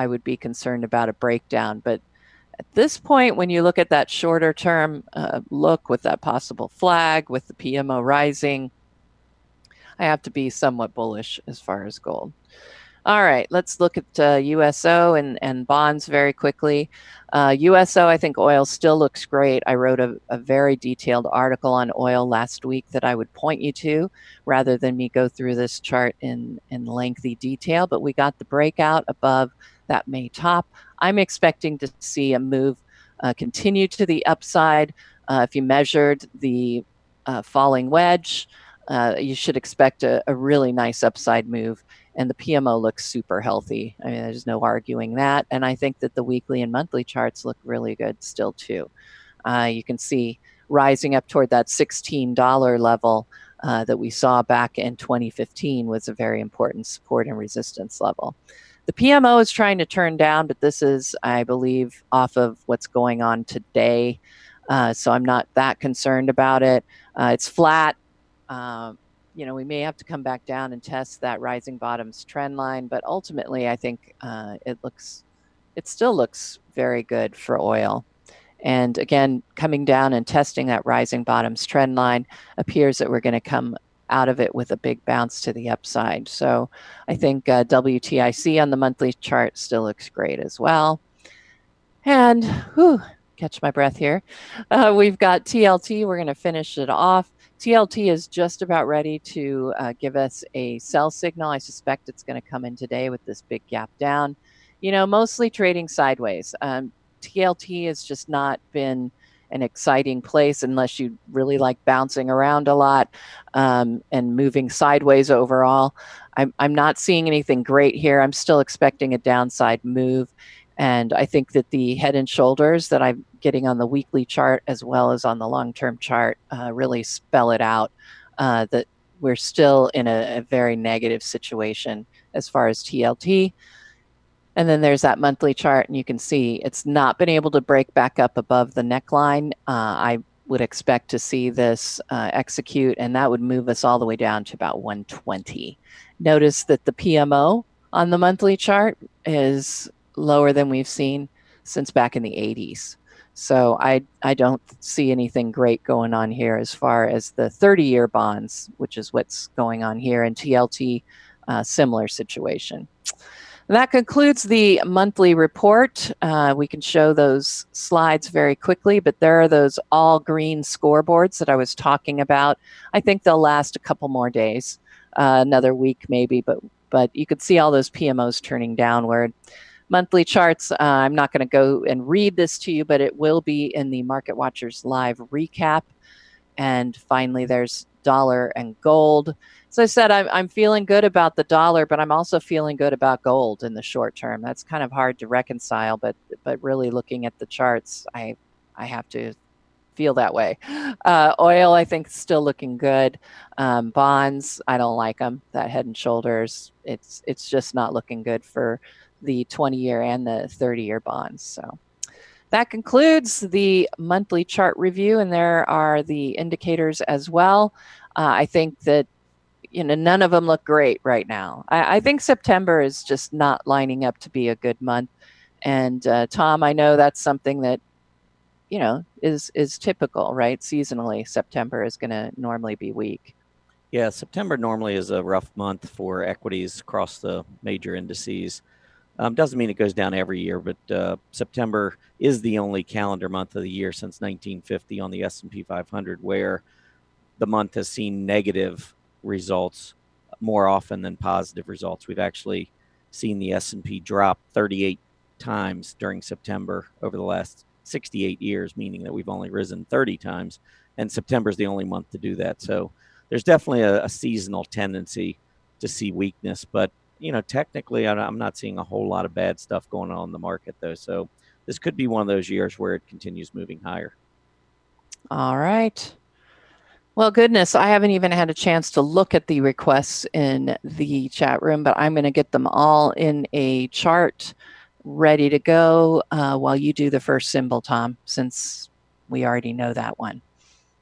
would be concerned about a breakdown. But at this point, when you look at that shorter term look with that possible flag, with the PMO rising, I have to be somewhat bullish as far as gold. All right, let's look at USO and bonds very quickly. USO, I think oil still looks great. I wrote a very detailed article on oil last week that I would point you to rather than me go through this chart in lengthy detail, but we got the breakout above that May top. I'm expecting to see a move continue to the upside. If you measured the falling wedge, you should expect a really nice upside move. And the PMO looks super healthy. I mean, there's no arguing that. And I think that the weekly and monthly charts look really good still too. You can see rising up toward that $16 level that we saw back in 2015 was a very important support and resistance level. The PMO is trying to turn down, but this is, I believe, off of what's going on today. So I'm not that concerned about it. It's flat. We may have to come back down and test that rising bottoms trend line, but ultimately I think it still looks very good for oil. And again, coming down and testing that rising bottoms trend line appears that we're going to come out of it with a big bounce to the upside. So I think WTIC on the monthly chart still looks great as well. And catch my breath here. We've got TLT. We're going to finish it off. TLT is just about ready to give us a sell signal. I suspect it's going to come in today with this big gap down. Mostly trading sideways. TLT has just not been an exciting place unless you really like bouncing around a lot and moving sideways overall. I'm not seeing anything great here. I'm still expecting a downside move. And I think that the head and shoulders that I'm getting on the weekly chart as well as on the long-term chart really spell it out that we're still in a very negative situation as far as TLT. And then there's that monthly chart, and you can see it's not been able to break back up above the neckline. I would expect to see this execute, and that would move us all the way down to about 120. Notice that the PMO on the monthly chart is lower than we've seen since back in the 80s. So I don't see anything great going on here as far as the 30-year bonds, which is what's going on here, and TLT, similar situation. And that concludes the monthly report. We can show those slides very quickly, but there are those all green scoreboards that I was talking about. I think they'll last a couple more days, another week maybe, but you could see all those PMOs turning downward. Monthly charts, I'm not going to go and read this to you, but it will be in the Market Watchers Live recap. And finally, there's dollar and gold. So I said I'm feeling good about the dollar, but I'm also feeling good about gold in the short term. That's kind of hard to reconcile, but really looking at the charts, I have to feel that way. Oil, I think, is still looking good. Bonds, I don't like them. That Head and Shoulders, it's just not looking good for the 20-year and the 30-year bonds. So that concludes the monthly chart review, and there are the indicators as well. I think that none of them look great right now. I think September is just not lining up to be a good month. And Tom, I know that's something that is typical, right? Seasonally, September is going to normally be weak. Yeah, September normally is a rough month for equities across the major indices. Doesn't mean it goes down every year, but September is the only calendar month of the year since 1950 on the S&P 500 where the month has seen negative results more often than positive results. We've actually seen the S&P drop 38 times during September over the last 68 years, meaning that we've only risen 30 times, and September is the only month to do that. So there's definitely a seasonal tendency to see weakness, but technically, I'm not seeing a whole lot of bad stuff going on in the market, though. So this could be one of those years where it continues moving higher. All right. Well, goodness, I haven't even had a chance to look at the requests in the chat room, but I'm going to get them all in a chart ready to go while you do the first symbol, Tom, since we already know that one.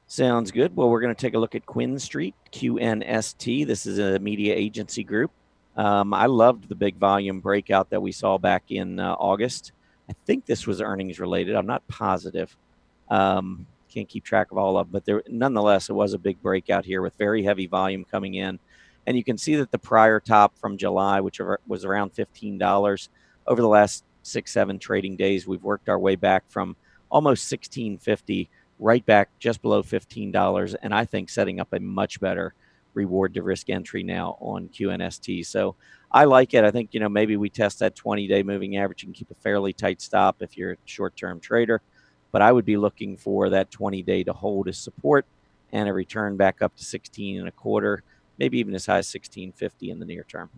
Sounds good. Well, we're going to take a look at Quinn Street, QNST. This is a media agency group. I loved the big volume breakout that we saw back in August. I think this was earnings related. I'm not positive. Can't keep track of all of them, but nonetheless, it was a big breakout here with very heavy volume coming in. And you can see that the prior top from July, which was around $15, over the last 6-7 trading days, we've worked our way back from almost $16.50 right back just below $15, and I think setting up a much better reward to risk entry now on QNST. So I like it. I think, maybe we test that 20-day moving average and keep a fairly tight stop if you're a short-term trader. But I would be looking for that 20-day to hold as support and a return back up to 16.25, maybe even as high as 16.50 in the near term.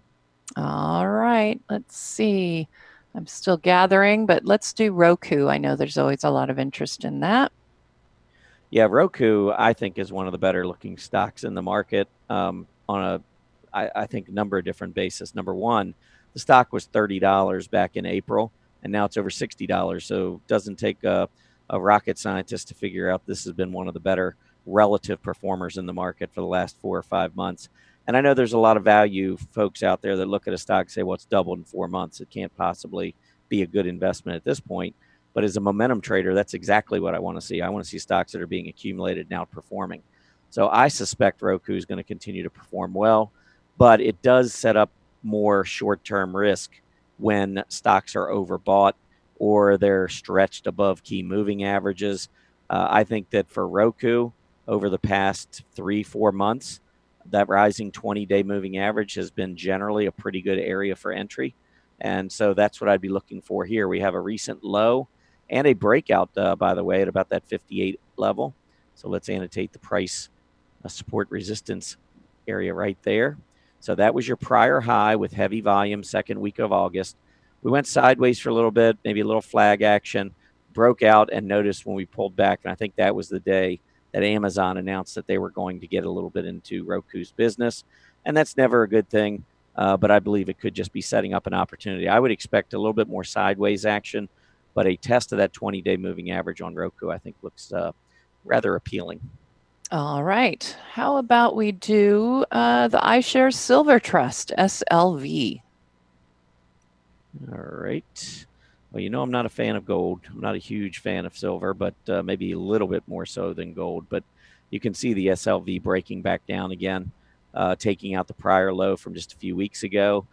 All right, let's see. I'm still gathering, but let's do Roku. I know there's always a lot of interest in that. Yeah, Roku, I think, is one of the better looking stocks in the market on I think, number of different bases. Number one, the stock was $30 back in April, and now it's over $60. So it doesn't take a rocket scientist to figure out this has been one of the better relative performers in the market for the last 4 or 5 months. And I know there's a lot of value folks out there that look at a stock and say, well, it's doubled in 4 months. It can't possibly be a good investment at this point. But as a momentum trader, that's exactly what I want to see. I want to see stocks that are being accumulated and outperforming. So I suspect Roku is going to continue to perform well, but it does set up more short-term risk when stocks are overbought or they're stretched above key moving averages. I think that for Roku, over the past 3-4 months, that rising 20-day moving average has been generally a pretty good area for entry. And so that's what I'd be looking for here. We have a recent low and a breakout, by the way, at about that 58 level. So let's annotate the price support resistance area right there. So that was your prior high with heavy volume, second week of August. We went sideways for a little bit, maybe a little flag action, broke out, and noticed when we pulled back, and I think that was the day that Amazon announced that they were going to get a little bit into Roku's business. And that's never a good thing, but I believe it could just be setting up an opportunity. I would expect a little bit more sideways action, but a test of that 20-day moving average on Roku, I think, looks rather appealing. All right. How about we do the iShares Silver Trust, SLV? All right. Well, I'm not a fan of gold. I'm not a huge fan of silver, but maybe a little bit more so than gold. But you can see the SLV breaking back down again, taking out the prior low from just a few weeks ago.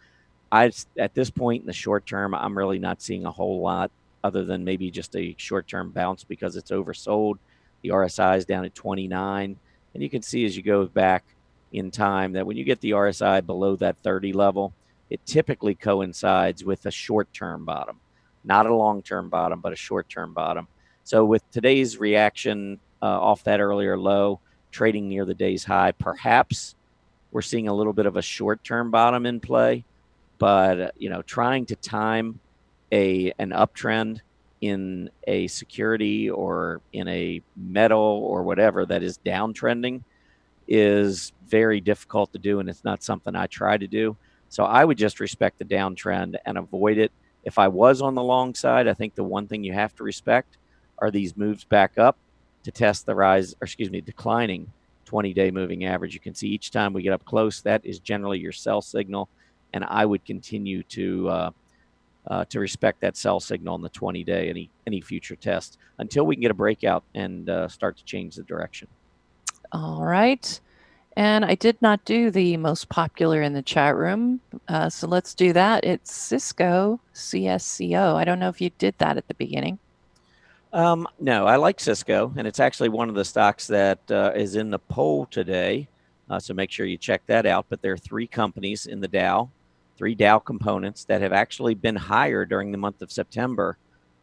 At this point in the short term, I'm really not seeing a whole lot other than maybe just a short-term bounce because it's oversold. The RSI is down at 29. And you can see as you go back in time that when you get the RSI below that 30 level, it typically coincides with a short-term bottom, not a long-term bottom, but a short-term bottom. So with today's reaction off that earlier low, trading near the day's high, perhaps we're seeing a little bit of a short-term bottom in play. But, trying to time an uptrend in a security or in a metal or whatever that is downtrending is very difficult to do, and it's not something I try to do. So I would just respect the downtrend and avoid it. If I was on the long side, I think the one thing you have to respect are these moves back up to test the declining 20-day moving average. You can see each time we get up close, that is generally your sell signal, and I would continue to respect that sell signal on the 20-day, any future test, until we can get a breakout and start to change the direction. All right. And I did not do the most popular in the chat room. So let's do that. It's Cisco, CSCO. I don't know if you did that at the beginning. No, I like Cisco, and it's actually one of the stocks that is in the poll today. So make sure you check that out. But there are 3 companies in the Dow, 3 Dow components that have actually been higher during the month of September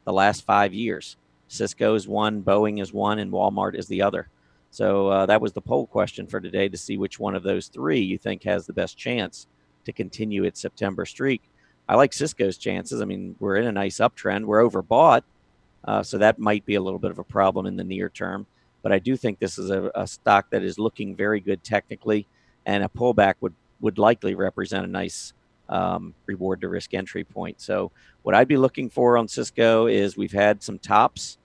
the last 5 years. Cisco is one, Boeing is one, and Walmart is the other. So that was the poll question for today, to see which one of those 3 you think has the best chance to continue its September streak. I like Cisco's chances. I mean, we're in a nice uptrend. We're overbought. So that might be a little bit of a problem in the near term. But I do think this is a stock that is looking very good technically, and a pullback would likely represent a nice reward to risk entry point. So what I'd be looking for on Cisco is we've had some tops.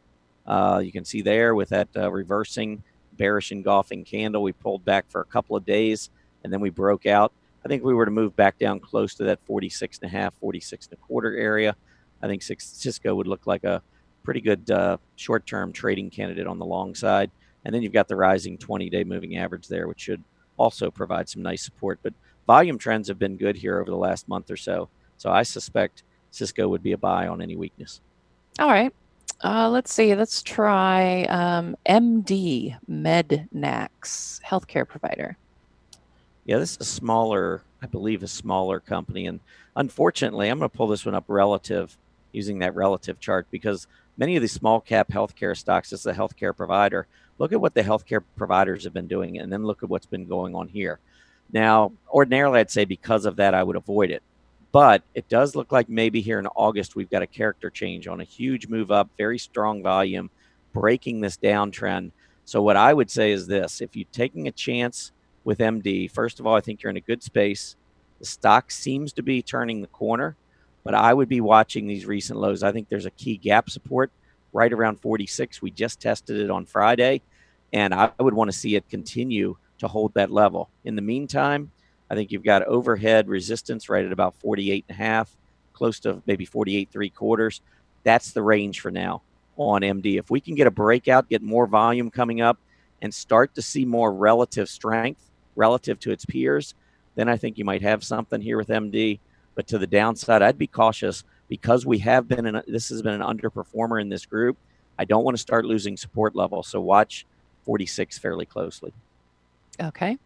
You can see there with that reversing bearish engulfing candle. We pulled back for a couple of days, and then we broke out. I think if we were to move back down close to that 46.5, 46.25 area, I think Cisco would look like a pretty good short-term trading candidate on the long side. And then you've got the rising 20-day moving average there, which should also provide some nice support. But volume trends have been good here over the last month or so. So I suspect Cisco would be a buy on any weakness. All right. Let's see. Let's try MD, Mednax, healthcare provider. Yeah, this is a smaller, I believe, a smaller company. And unfortunately, I'm going to pull this one up using that relative chart, because many of these small cap healthcare stocks, this is a healthcare provider. Look at what the healthcare providers have been doing, and then look at what's been going on here. Now, ordinarily, I'd say because of that, I would avoid it. But it does look like maybe here in August, we've got a character change on a huge move up, very strong volume, breaking this downtrend. So what I would say is this: if you're taking a chance with MD, first of all, I think you're in a good space. The stock seems to be turning the corner, but I would be watching these recent lows. I think there's a key gap support right around 46. We just tested it on Friday, and I would want to see it continue to hold that level. In the meantime, I think you've got overhead resistance right at about 48.5, close to maybe 48.75. That's the range for now on MD. If we can get a breakout, get more volume coming up, and start to see more relative strength relative to its peers, then I think you might have something here with MD. But to the downside, I'd be cautious, because we have been this has been an underperformer in this group. I don't want to start losing support level. So watch 46 fairly closely. Okay.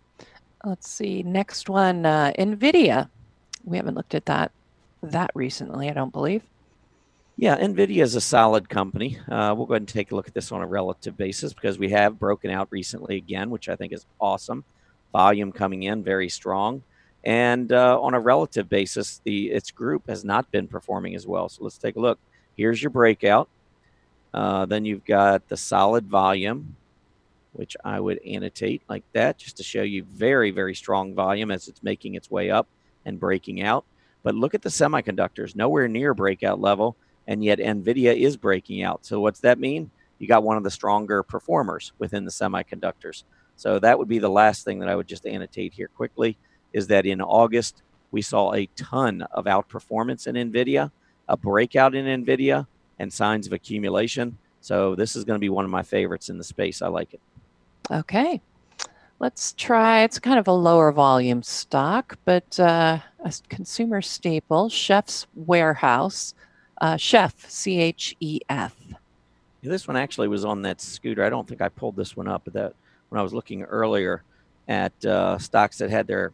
Let's see. Next one, NVIDIA. We haven't looked at that recently, I don't believe. Yeah, NVIDIA is a solid company. We'll go ahead and take a look at this on a relative basis, because we have broken out recently again, which I think is awesome. Volume coming in very strong. And on a relative basis, its group has not been performing as well. So let's take a look. Here's your breakout. Then you've got the solid volume, which I would annotate like that, just to show you very, very strong volume as it's making its way up and breaking out. But look at the semiconductors, nowhere near breakout level, and yet NVIDIA is breaking out. So what's that mean? You got one of the stronger performers within the semiconductors. So that would be the last thing that I would just annotate here quickly, is that in August, we saw a ton of outperformance in NVIDIA, a breakout in NVIDIA, and signs of accumulation. So this is going to be one of my favorites in the space. I like it. Okay. Let's try, it's kind of a lower volume stock, but a consumer staple, Chef's Warehouse, Chef, CHEF. This one actually was on that scooter. I don't think I pulled this one up, but when I was looking earlier at stocks that had their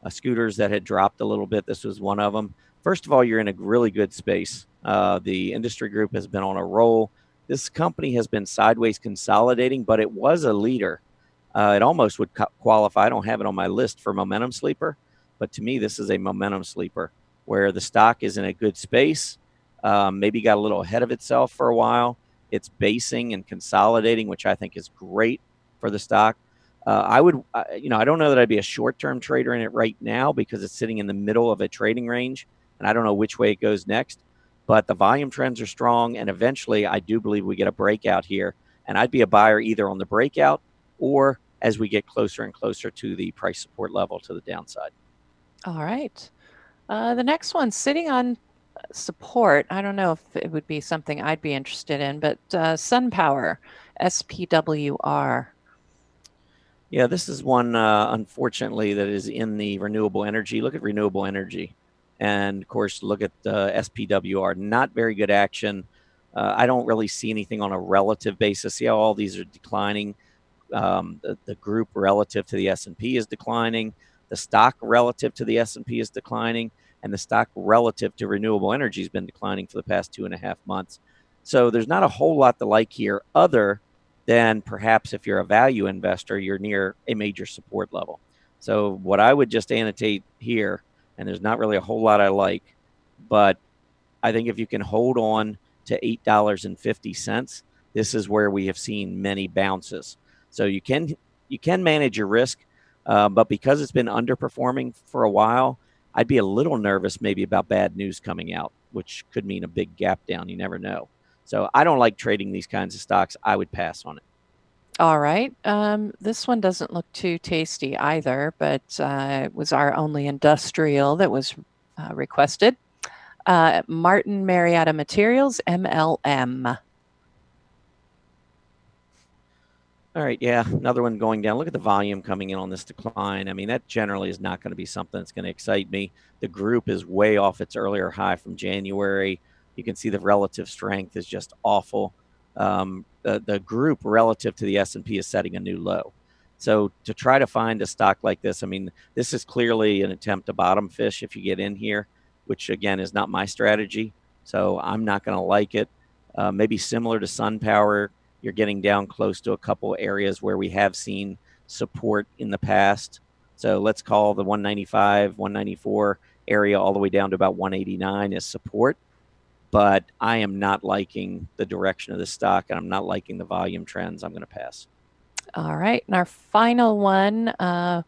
scooters that had dropped a little bit, this was one of them. First of all, you're in a really good space. The industry group has been on a roll. This company has been sideways consolidating, but it was a leader It almost would qualify. I don't have it on my list for momentum sleeper, but to me, this is a momentum sleeper where the stock is in a good space, maybe got a little ahead of itself for a while. It's basing and consolidating, which I think is great for the stock. I would, I don't know that I'd be a short-term trader in it right now because it's sitting in the middle of a trading range, and I don't know which way it goes next. But the volume trends are strong, and eventually, I do believe we get a breakout here, and I'd be a buyer either on the breakout or as we get closer and closer to the price support level to the downside. All right. The next one, sitting on support. I don't know if it would be something I'd be interested in, but SunPower, SPWR. Yeah, this is one, unfortunately, that is in the renewable energy. Look at renewable energy. And of course, look at SPWR. Not very good action. I don't really see anything on a relative basis. See how all these are declining. The group relative to the S&P is declining. The stock relative to the S&P is declining. And the stock relative to renewable energy has been declining for the past 2.5 months. So there's not a whole lot to like here other than perhaps if you're a value investor, you're near a major support level. So what I would just annotate here, and there's not really a whole lot I like, but I think if you can hold on to $8.50, this is where we have seen many bounces. So you can manage your risk, but because it's been underperforming for a while, I'd be a little nervous maybe about bad news coming out, which could mean a big gap down. You never know. So I don't like trading these kinds of stocks. I would pass on it. All right. This one doesn't look too tasty either, but it was our only industrial that was requested. Martin Marietta Materials, MLM. All right, yeah, another one going down. Look at the volume coming in on this decline. I mean, that generally is not going to be something that's going to excite me. The group is way off its earlier high from January. You can see the relative strength is just awful. The group relative to the S&P is setting a new low. So to try to find a stock like this, I mean, this is clearly an attempt to bottom fish if you get in here, which again is not my strategy. So I'm not going to like it. Maybe similar to SunPower, you're getting down close to a couple areas where we have seen support in the past. So let's call the 195, 194 area all the way down to about 189 as support. But I am not liking the direction of the stock, and I'm not liking the volume trends. I'm going to pass. All right. And our final one, let's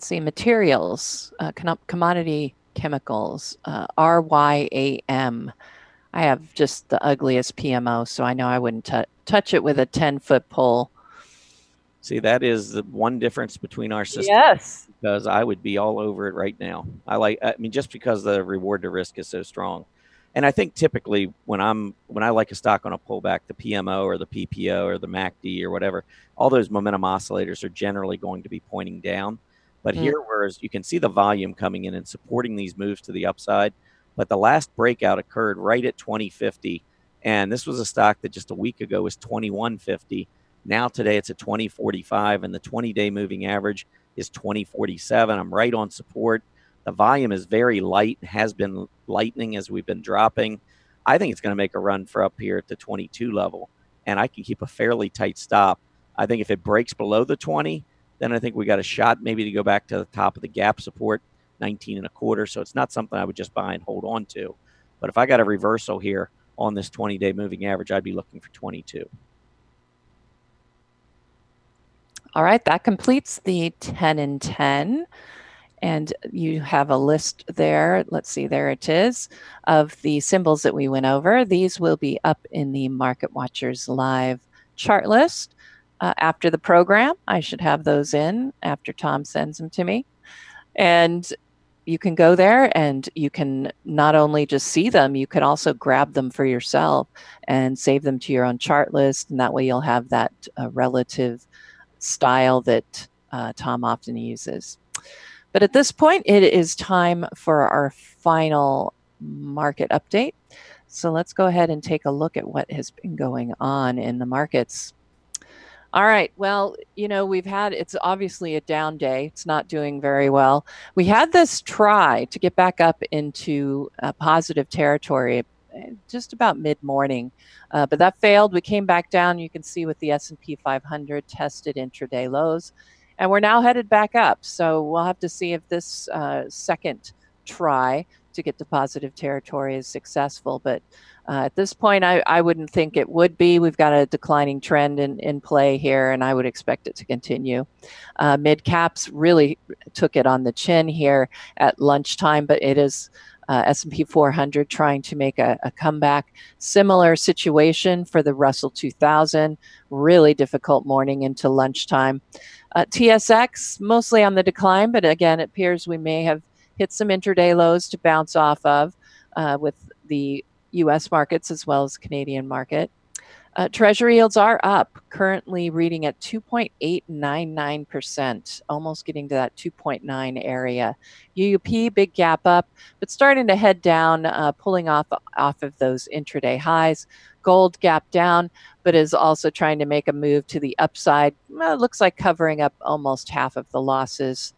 see, materials, commodity chemicals, RYAM. I have just the ugliest PMO, so I know I wouldn't touch it with a 10-foot pole. See, that is the one difference between our systems. Yes. Because I would be all over it right now. I mean, just because the reward to risk is so strong. And I think typically when I like a stock on a pullback, the PMO or the PPO or the MACD or whatever, all those momentum oscillators are generally going to be pointing down. But here, whereas you can see the volume coming in and supporting these moves to the upside, but the last breakout occurred right at 2050. And this was a stock that just a week ago was 2150. Now today it's at 2045, and the 20-day moving average is 2047. I'm right on support. The volume is very light, has been lightening as we've been dropping. I think it's going to make a run for up here at the 22 level, and I can keep a fairly tight stop. I think if it breaks below the 20, then I think we got a shot maybe to go back to the top of the gap support, 19 and a quarter. So it's not something I would just buy and hold on to. But if I got a reversal here on this 20-day moving average, I'd be looking for 22. All right, that completes the 10 and 10. And you have a list there. Let's see, there it is, of the symbols that we went over. These will be up in the Market Watchers Live chart list after the program. I should have those in after Tom sends them to me. And you can go there and you can not only just see them, you can also grab them for yourself and save them to your own chart list. And that way you'll have that relative style that Tom often uses. But at this point, it is time for our final market update. So let's go ahead and take a look at what has been going on in the markets. All right. Well, it's obviously a down day. It's not doing very well. We had this try to get back up into positive territory just about mid-morning, but that failed. We came back down. You can see with the S&P 500 tested intraday lows, and we're now headed back up. So we'll have to see if this second try to get to positive territory is successful. But at this point, I wouldn't think it would be. We've got a declining trend in play here, and I would expect it to continue. Mid caps really took it on the chin here at lunchtime, but it is S&P 400 trying to make a comeback. Similar situation for the Russell 2000. Really difficult morning into lunchtime. TSX mostly on the decline, but again, it appears we may have hit some intraday lows to bounce off of with the U.S. markets as well as Canadian market. Treasury yields are up, currently reading at 2.899%, almost getting to that 2.9 area. UUP, big gap up, but starting to head down, pulling off of those intraday highs. Gold gap down, but is also trying to make a move to the upside. It looks like covering up almost half of the losses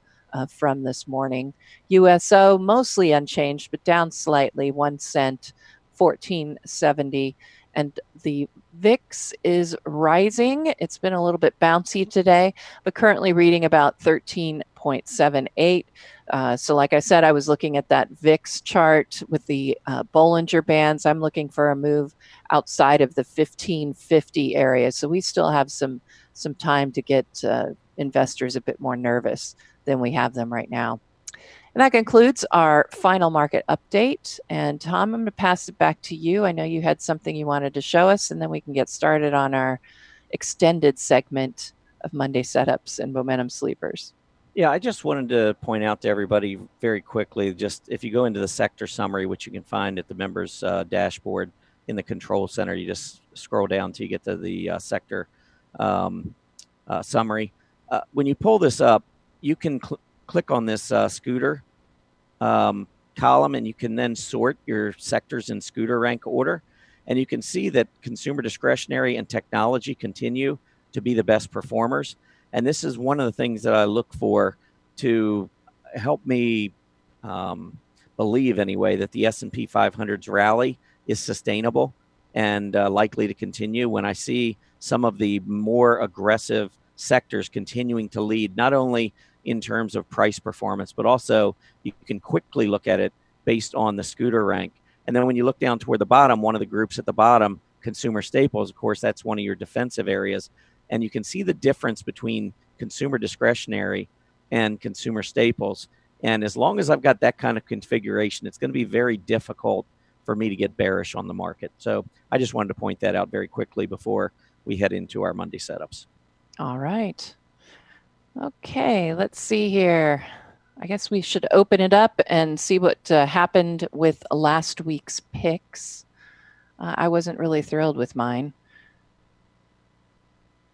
from this morning. USO mostly unchanged, but down slightly, 1 cent, 14.70. And the VIX is rising. It's been a little bit bouncy today, but currently reading about 13.78. So like I said, I was looking at that VIX chart with the Bollinger Bands. I'm looking for a move outside of the 1550 area. So we still have some time to get investors a bit more nervous than we have them right now. And that concludes our final market update. And Tom, I'm going to pass it back to you. I know you had something you wanted to show us, and then we can get started on our extended segment of Monday setups and momentum sleepers. Yeah, I just wanted to point out to everybody very quickly, just if you go into the sector summary, which you can find at the members dashboard in the control center, you just scroll down till you get to the sector summary. When you pull this up, you can click on this scooter column, and you can then sort your sectors in scooter rank order. And you can see that consumer discretionary and technology continue to be the best performers. And this is one of the things that I look for to help me believe, anyway, that the S&P 500's rally is sustainable and likely to continue when I see some of the more aggressive sectors continuing to lead, not only in terms of price performance, but also you can quickly look at it based on the scooter rank. And then when you look down toward the bottom, one of the groups at the bottom, consumer staples, of course, that's one of your defensive areas. And you can see the difference between consumer discretionary and consumer staples. And as long as I've got that kind of configuration, it's going to be very difficult for me to get bearish on the market. So I just wanted to point that out very quickly before we head into our Monday setups. All right. Okay, let's see here. I guess we should open it up and see what happened with last week's picks. I wasn't really thrilled with mine.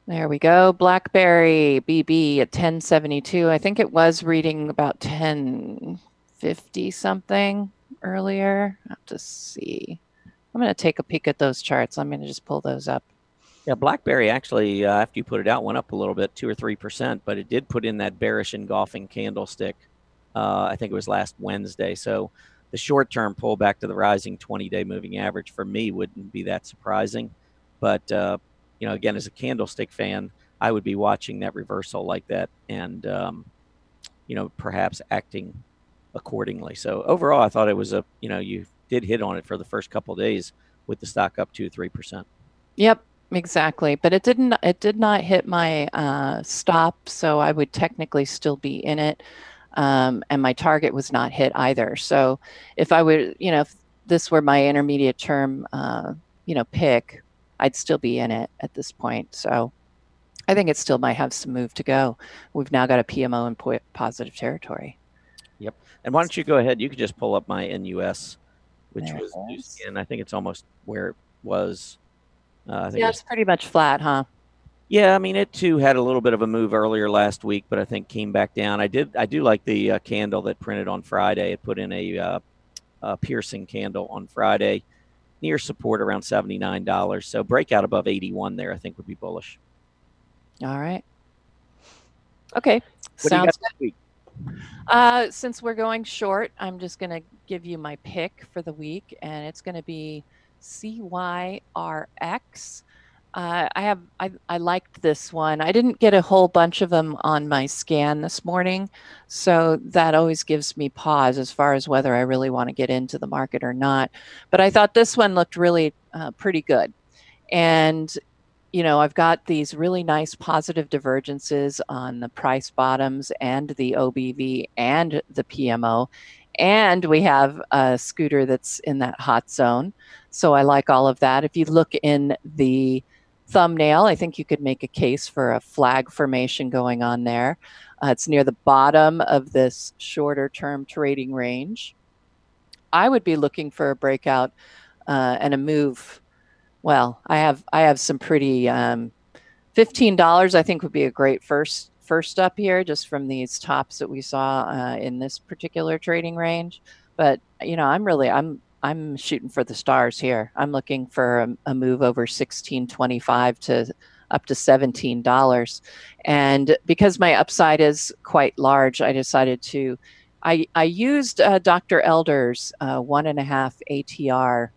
There we go. BlackBerry BB at 1072. I think it was reading about 1050 something earlier. I'll have to see. I'm going to take a peek at those charts. I'm going to just pull those up. Yeah, BlackBerry actually, after you put it out, went up a little bit, 2 or 3%, but it did put in that bearish engulfing candlestick. I think it was last Wednesday. So the short-term pullback to the rising 20-day moving average for me wouldn't be that surprising. But, you know, again, as a candlestick fan, I would be watching that reversal like that and, you know, perhaps acting accordingly. So overall, I thought it was a, you know, you did hit on it for the first couple of days with the stock up 2-3%. Yep. Exactly, but it did not hit my stop, so I would technically still be in it, and my target was not hit either. So if I would, you know, if this were my intermediate term, you know, pick, I'd still be in it at this point. So I think it still might have some move to go. We've now got a PMO in positive territory. Yep. And why don't you go ahead? You could just pull up my NUS, which was in, I think it's almost where it was. I think it's pretty much flat, huh? Yeah, I mean, it too had a little bit of a move earlier last week, but I think came back down. I do like the candle that printed on Friday. It put in a piercing candle on Friday, near support around $79. So breakout above 81 there, I think, would be bullish. All right. Okay. Sounds good. Since we're going short, I'm just going to give you my pick for the week, and it's going to be CYRX. I liked this one. I didn't get a whole bunch of them on my scan this morning, so that always gives me pause as far as whether I really want to get into the market or not. But I thought this one looked really pretty good. And I've got these really nice positive divergences on the price bottoms and the OBV and the PMO. And we have a scooter that's in that hot zone. So I like all of that. If you look in the thumbnail, I think you could make a case for a flag formation going on there. It's near the bottom of this shorter term trading range. I would be looking for a breakout and a move. Well, I have some pretty $15 I think would be a great first up here, just from these tops that we saw in this particular trading range. But I'm shooting for the stars here. I'm looking for a move over 16.25 to up to $17. And because my upside is quite large, I decided to. I used Dr. Elder's 1.5 ATR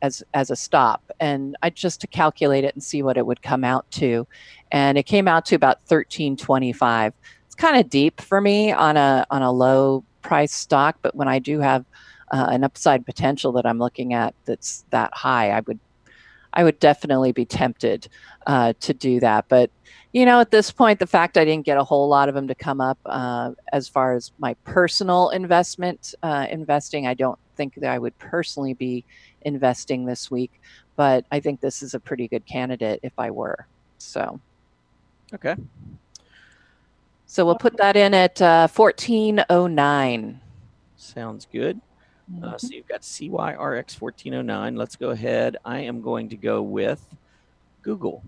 as a stop, and I just to calculate it and see what it would come out to, and it came out to about 13.25. It's kind of deep for me on a low price stock, but when I do have an upside potential that I'm looking at that's that high, I would definitely be tempted to do that. But at this point, the fact I didn't get a whole lot of them to come up as far as my personal investing, I don't think that I would personally be investing this week. But I think this is a pretty good candidate if I were. So, okay. So we'll put that in at 14.09. Sounds good. So you've got CYRX 1409. Let's go ahead. I am going to go with Google.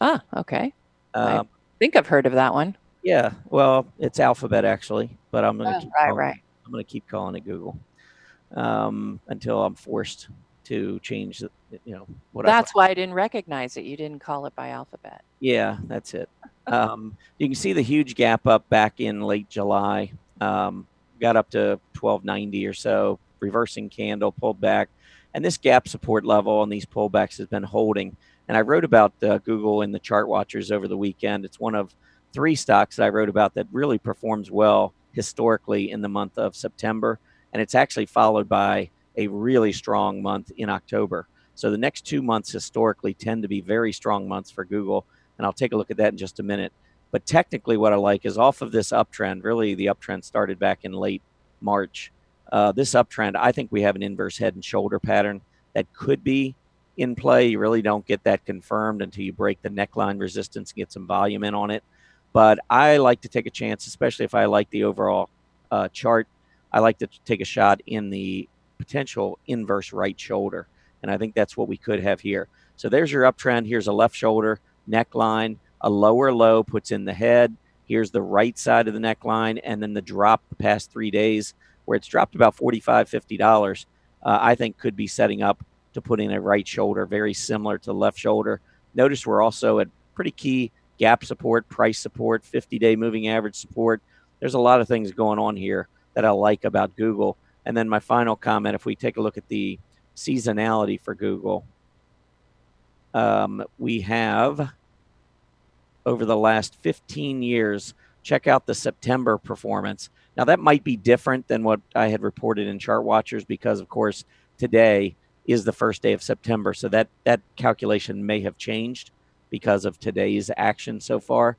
Okay. I think I've heard of that one. Yeah, well, it's Alphabet actually, but I'm going to I'm going to keep calling it Google until I'm forced to change. That's why I didn't recognize it. You didn't call it by alphabet. Yeah, that's it. You can see the huge gap up back in late July. Got up to 1290 or so, reversing candle, pulled back. And this gap support level on these pullbacks has been holding. And I wrote about Google in the Chart Watchers over the weekend. It's one of 3 stocks that I wrote about that really performs well historically in the month of September. And it's actually followed by a really strong month in October. So the next 2 months historically tend to be very strong months for Google. And I'll take a look at that in just a minute. But technically what I like is off of this uptrend, really the uptrend started back in late March. This uptrend, I think we have an inverse head and shoulder pattern that could be in play. You really don't get that confirmed until you break the neckline resistance and get some volume in on it. But I like to take a chance, especially if I like the overall chart. I like to take a shot in the potential inverse right shoulder. And I think that's what we could have here. So there's your uptrend. Here's a left shoulder, neckline. A lower low puts in the head. Here's the right side of the neckline, and then the drop the past 3 days where it's dropped about $45, $50, I think could be setting up to put in a right shoulder, very similar to the left shoulder. Notice we're also at pretty key gap support, price support, 50-day moving average support. There's a lot of things going on here that I like about Google. And then my final comment, if we take a look at the seasonality for Google, we have over the last 15 years, check out the September performance. Now, that might be different than what I had reported in Chart Watchers because, of course, today is the first day of September. So that calculation may have changed because of today's action so far.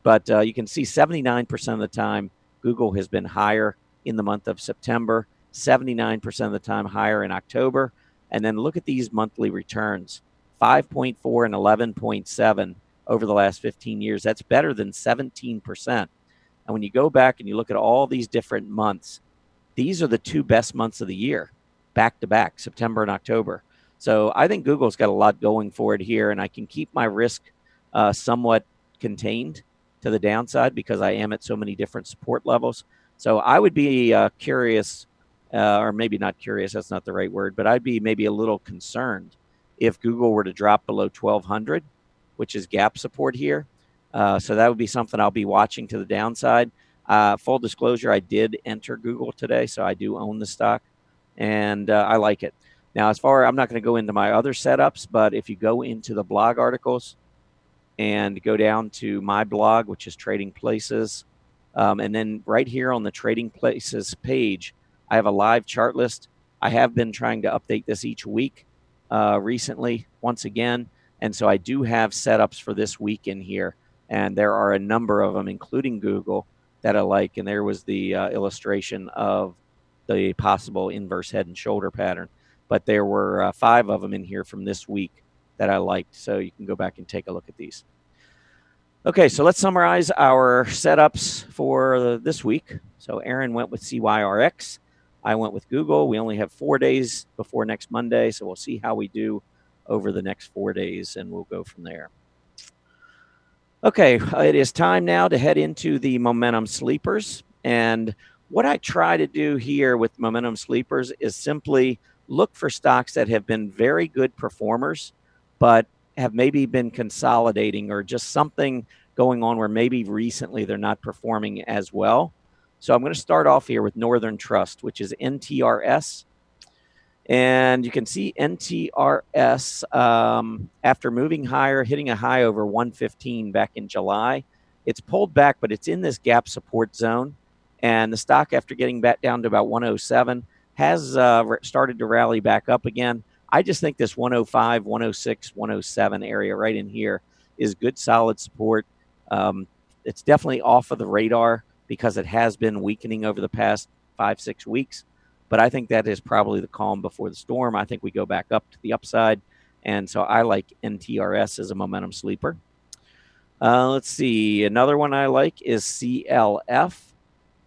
But you can see 79% of the time, Google has been higher in the month of September, 79% of the time higher in October. And then look at these monthly returns, 5.4 and 11.7 over the last 15 years. That's better than 17%. And when you go back and you look at all these different months, these are the 2 best months of the year, back to back, September and October. So I think Google's got a lot going for it here, and I can keep my risk somewhat contained to the downside because I am at so many different support levels. So I would be curious, or maybe not curious, that's not the right word, but I'd be maybe a little concerned if Google were to drop below 1,200, which is gap support here. So that would be something I'll be watching to the downside. Full disclosure, I did enter Google today, so I do own the stock, and I like it. Now, I'm not going to go into my other setups, but if you go into the blog articles and go down to my blog, which is Trading Places, and then right here on the Trading Places page, I have a live chart list. I have been trying to update this each week recently, once again, and so I do have setups for this week in here, and there are a number of them, including Google, that I like, and there was the illustration of the possible inverse head and shoulder pattern, but there were 5 of them in here from this week that I liked, so you can go back and take a look at these. Okay, so let's summarize our setups for this week. So Erin went with CYRX. I went with Google. We only have 4 days before next Monday, so we'll see how we do over the next 4 days, and we'll go from there. Okay, it is time now to head into the momentum sleepers. And what I try to do here with momentum sleepers is simply look for stocks that have been very good performers, but have maybe been consolidating or just something going on where maybe recently they're not performing as well. So I'm going to start off here with Northern Trust, which is NTRS. And you can see NTRS, after moving higher, hitting a high over 115 back in July. It's pulled back, but it's in this gap support zone. And the stock, after getting back down to about 107, has started to rally back up again. I just think this 105, 106, 107 area right in here is good, solid support. It's definitely off of the radar because it has been weakening over the past 5-6 weeks. But I think that is probably the calm before the storm. I think we go back up to the upside. And so I like NTRS as a momentum sleeper. Let's see. Another one I like is CLF.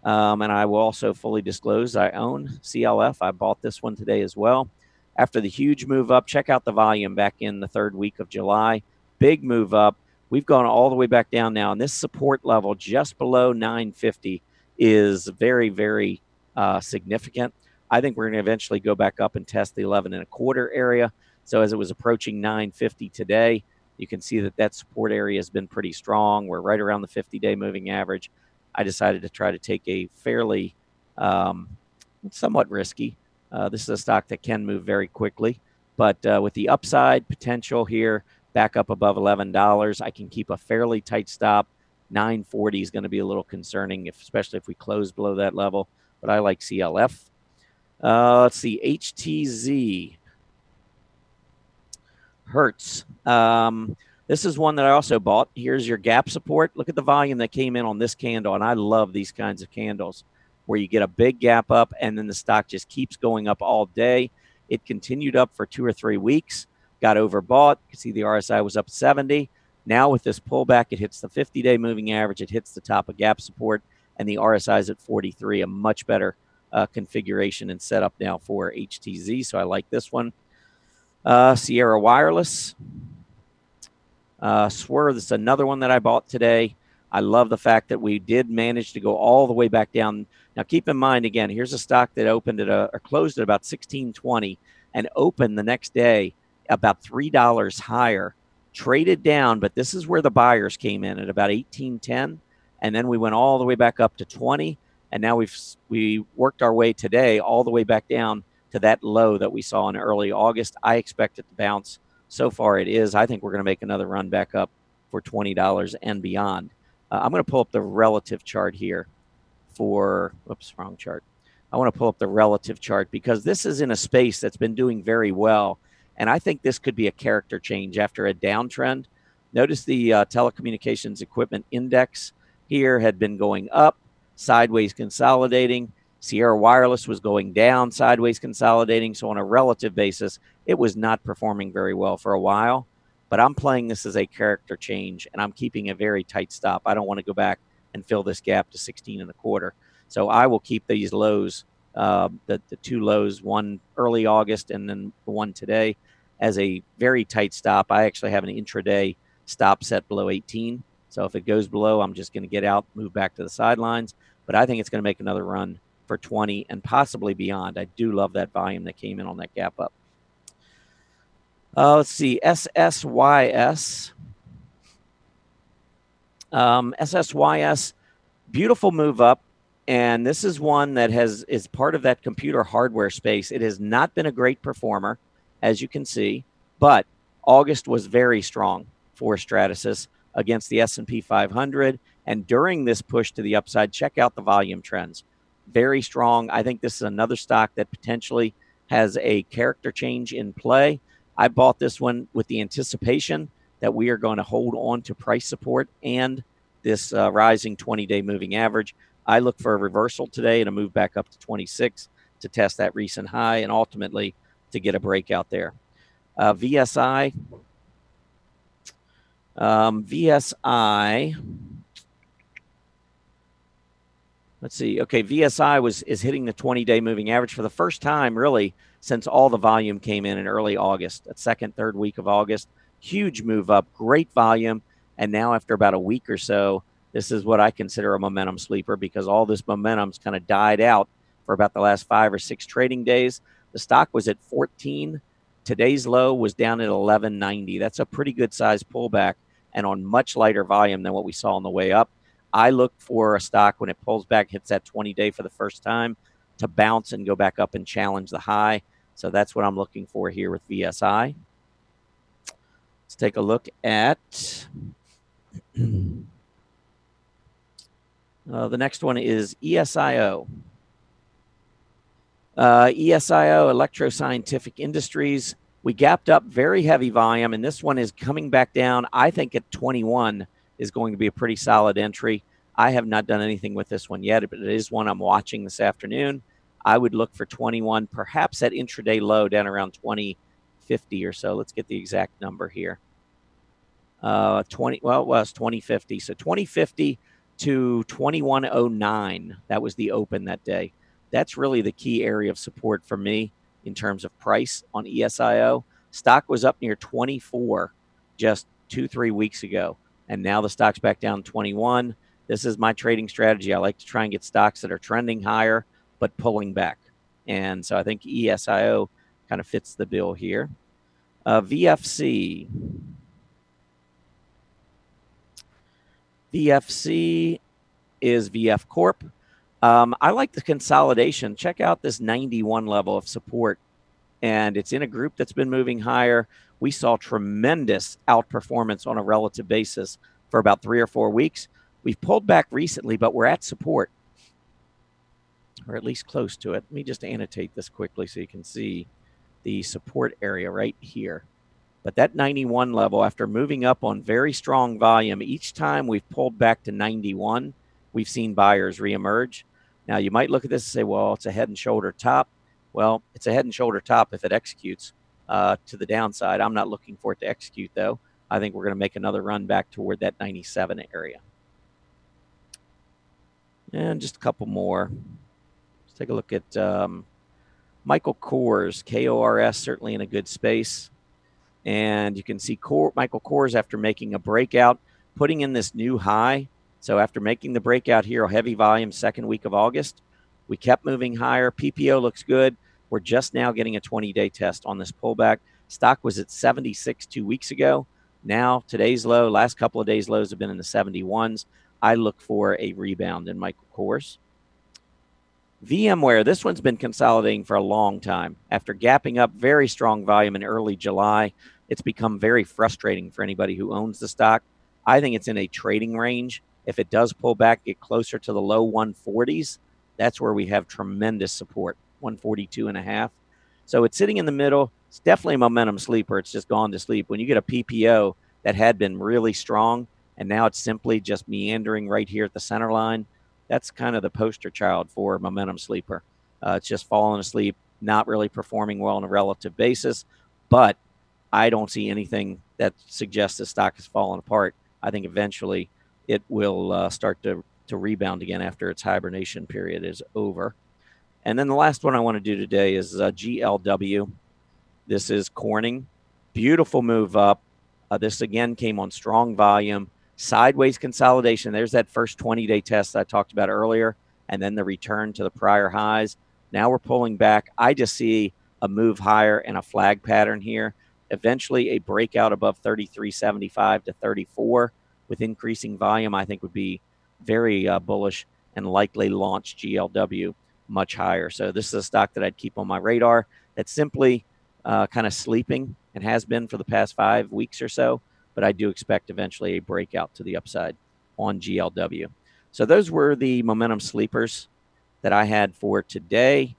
And I will also fully disclose I own CLF. I bought this one today as well. After the huge move up, check out the volume back in the 3rd week of July. Big move up. We've gone all the way back down now. And this support level just below 950 is very, very significant. I think we're going to eventually go back up and test the 11.25 area. So as it was approaching 950 today, you can see that that support area has been pretty strong. We're right around the 50-day moving average. I decided to try to take a fairly somewhat risky. This is a stock that can move very quickly, but with the upside potential here, back up above $11, I can keep a fairly tight stop. 940 is going to be a little concerning, especially if we close below that level, but I like CLF. Let's see, HTZ. Hertz. This is one that I also bought. Here's your gap support. Look at the volume that came in on this candle, and I love these kinds of candles where you get a big gap up and then the stock just keeps going up all day. It continued up for 2 or 3 weeks, got overbought. You can see the RSI was up 70. Now with this pullback, it hits the 50-day moving average. It hits the top of gap support, and the RSI is at 43, a much better configuration and setup now for HTZ. So I like this one. Sierra Wireless. Swerve, this is another one that I bought today. I love the fact that we did manage to go all the way back down. Now, keep in mind, again, here's a stock that opened at or closed at about $16.20 and opened the next day about $3 higher, traded down, but this is where the buyers came in at about $18.10, and then we went all the way back up to 20, and now we worked our way today all the way back down to that low that we saw in early August. I expect it to bounce. So far it is. I think we're going to make another run back up for $20 and beyond. I'm going to pull up the relative chart here for, oops, wrong chart. I want to pull up the relative chart because this is in a space that's been doing very well. And I think this could be a character change after a downtrend. Notice the telecommunications equipment index here had been going up, sideways consolidating. Sierra Wireless was going down, sideways consolidating. So on a relative basis, it was not performing very well for a while. But I'm playing this as a character change, and I'm keeping a very tight stop. I don't want to go back and fill this gap to 16.25. So I will keep these lows, the 2 lows, one early August and then the one today, as a very tight stop. I actually have an intraday stop set below 18. So if it goes below, I'm just going to get out, move back to the sidelines. But I think it's going to make another run for 20 and possibly beyond. I do love that volume that came in on that gap up. Let's see, SSYS. SSYS beautiful move up. And this is one that is part of that computer hardware space. It has not been a great performer, as you can see, but August was very strong for Stratasys against the S&P 500. And during this push to the upside, check out the volume trends. Very strong. I think this is another stock that potentially has a character change in play. I bought this one with the anticipation that we are going to hold on to price support and this rising 20-day moving average. I look for a reversal today and a move back up to 26 to test that recent high and ultimately to get a breakout there. VSI. VSI. Let's see. Okay, VSI is hitting the 20-day moving average for the first time, really, since all the volume came in early August, that second, third week of August. Huge move up, great volume. And now after about a week or so, this is what I consider a momentum sleeper because all this momentum's kind of died out for about the last 5 or 6 trading days. The stock was at 14. Today's low was down at 11.90. That's a pretty good size pullback and on much lighter volume than what we saw on the way up. I look for a stock when it pulls back, hits that 20-day for the first time to bounce and go back up and challenge the high. So that's what I'm looking for here with VSI. Let's take a look at the next one is ESIO. ESIO, Electro Scientific Industries. We gapped up very heavy volume, and this one is coming back down. I think at 21 is going to be a pretty solid entry. I have not done anything with this one yet, but it is one I'm watching this afternoon. I would look for 21, perhaps at intraday low down around 2050 or so. Let's get the exact number here. Well, it was 2050. So 2050 to 2109. That was the open that day. That's really the key area of support for me in terms of price on ESIO. Stock was up near 24 just 2-3 weeks ago, and now the stock's back down 21. This is my trading strategy. I like to try and get stocks that are trending higher but pulling back. And so I think ESIO kind of fits the bill here. VFC. VFC is VF Corp. I like the consolidation. Check out this 91 level of support. And it's in a group that's been moving higher. We saw tremendous outperformance on a relative basis for about 3 or 4 weeks. We've pulled back recently, but we're at support, or at least close to it. Let me just annotate this quickly so you can see the support area right here. But that 91 level, after moving up on very strong volume, each time we've pulled back to 91, we've seen buyers reemerge. Now, you might look at this and say, well, it's a head and shoulder top. Well, it's a head and shoulder top if it executes to the downside. I'm not looking for it to execute, though. I think we're going to make another run back toward that 97 area. And just a couple more. Let's take a look at Michael Kors, KORS, certainly in a good space. And you can see Michael Kors, after making a breakout, putting in this new high. So after making the breakout here, a heavy volume second week of August, we kept moving higher. PPO looks good. We're just now getting a 20-day test on this pullback. Stock was at 76 2 weeks ago. Now today's low, last couple of days' lows have been in the 71s. I look for a rebound in Michael Kors. VMware, this one's been consolidating for a long time. After gapping up very strong volume in early July, it's become very frustrating for anybody who owns the stock. I think it's in a trading range. If it does pull back, get closer to the low 140s, that's where we have tremendous support, 142.5. So it's sitting in the middle. It's definitely a momentum sleeper. It's just gone to sleep. When you get a PPO that had been really strong, and now it's simply just meandering right here at the center line, that's kind of the poster child for momentum sleeper. It's just falling asleep, not really performing well on a relative basis. But I don't see anything that suggests the stock has fallen apart. I think eventually it will start to rebound again after its hibernation period is over. And then the last one I want to do today is GLW. This is Corning. Beautiful move up. This again came on strong volume. Sideways consolidation. There's that first 20-day test I talked about earlier, and then the return to the prior highs. Now we're pulling back. I just see a move higher and a flag pattern here. Eventually, a breakout above 33.75 to 34 with increasing volume, I think, would be very bullish and likely launch GLW much higher. So this is a stock that I'd keep on my radar that's simply kind of sleeping and has been for the past 5 weeks or so, but I do expect eventually a breakout to the upside on GLW. So those were the momentum sleepers that I had for today.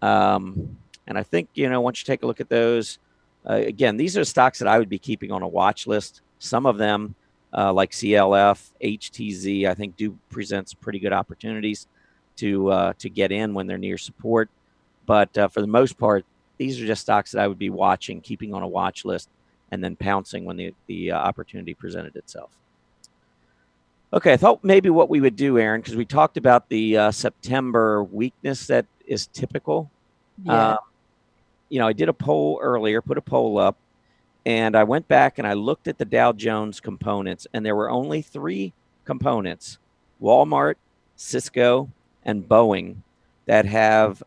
And I think, once you take a look at those, again, these are stocks that I would be keeping on a watch list. Some of them, like CLF, HTZ, I think do present some pretty good opportunities to get in when they're near support. But for the most part, these are just stocks that I would be watching, keeping on a watch list, and then pouncing when the opportunity presented itself. Okay, I thought maybe what we would do, Erin, because we talked about the September weakness that is typical. Yeah. I did a poll earlier, put a poll up, and I went back and I looked at the Dow Jones components, and there were only 3 components, Walmart, Cisco, and Boeing, that have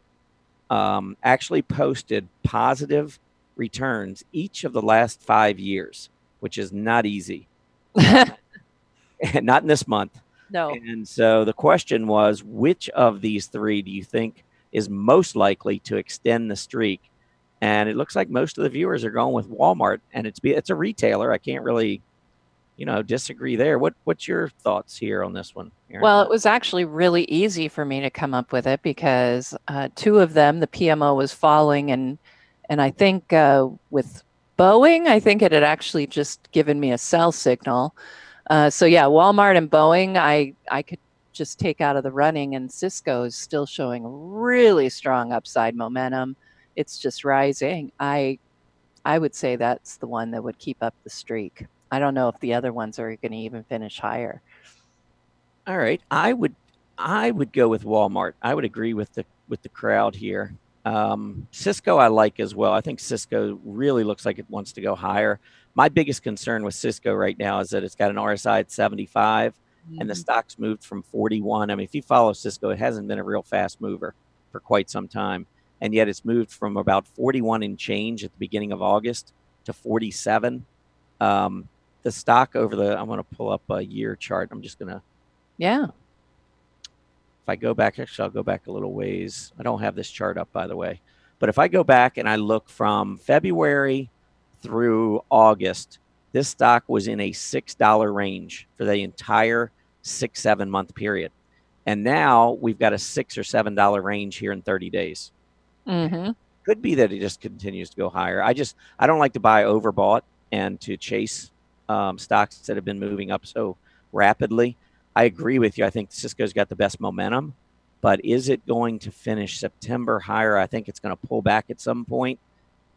actually posted positive returns each of the last 5 years, which is not easy. And not in this month. No. And so the question was, which of these 3 do you think is most likely to extend the streak? And it looks like most of the viewers are going with Walmart, and it's a retailer. I can't really, disagree there. What's your thoughts here on this one, Erin? Well, it was actually really easy for me to come up with it because 2 of them, the PMO was falling, and I think with Boeing, I think it had actually just given me a sell signal. So yeah, Walmart and Boeing, I could just take out of the running, and Cisco is still showing really strong upside momentum. It's just rising. I would say that's the one that would keep up the streak. I don't know if the other ones are going to even finish higher. All right, I would go with Walmart. I would agree with the crowd here. Cisco I like as well. I think Cisco really looks like it wants to go higher. My biggest concern with Cisco right now is that it's got an RSI at 75, and the stock's moved from 41. I mean, if you follow Cisco, it hasn't been a real fast mover for quite some time, and yet it's moved from about 41 and change at the beginning of August to 47. The stock I'm going to pull up a year chart. I'm just going to. Yeah. If I go back, actually, I'll go back a little ways. I don't have this chart up, by the way. But if I go back and I look from February through August, this stock was in a $6 range for the entire 6-7 month period. And now we've got a $6 or $7 range here in 30 days. Mm-hmm. Could be that it just continues to go higher. I don't like to buy overbought and to chase stocks that have been moving up so rapidly. I agree with you. I think Cisco's got the best momentum, but is it going to finish September higher? I think it's going to pull back at some point.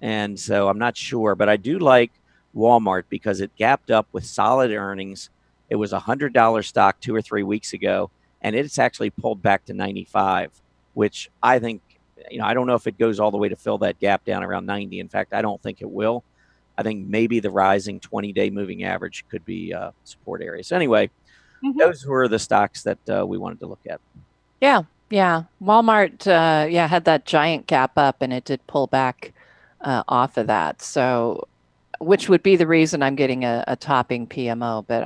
And so I'm not sure, but I do like Walmart because it gapped up with solid earnings. It was a $100 stock 2 or 3 weeks ago, and it's actually pulled back to 95, which I think, I don't know if it goes all the way to fill that gap down around 90. In fact, I don't think it will. I think maybe the rising 20-day moving average could be a support area. So anyway, those were the stocks that we wanted to look at. Yeah. Walmart, had that giant gap up, and it did pull back off of that. So, which would be the reason I'm getting a topping PMO. But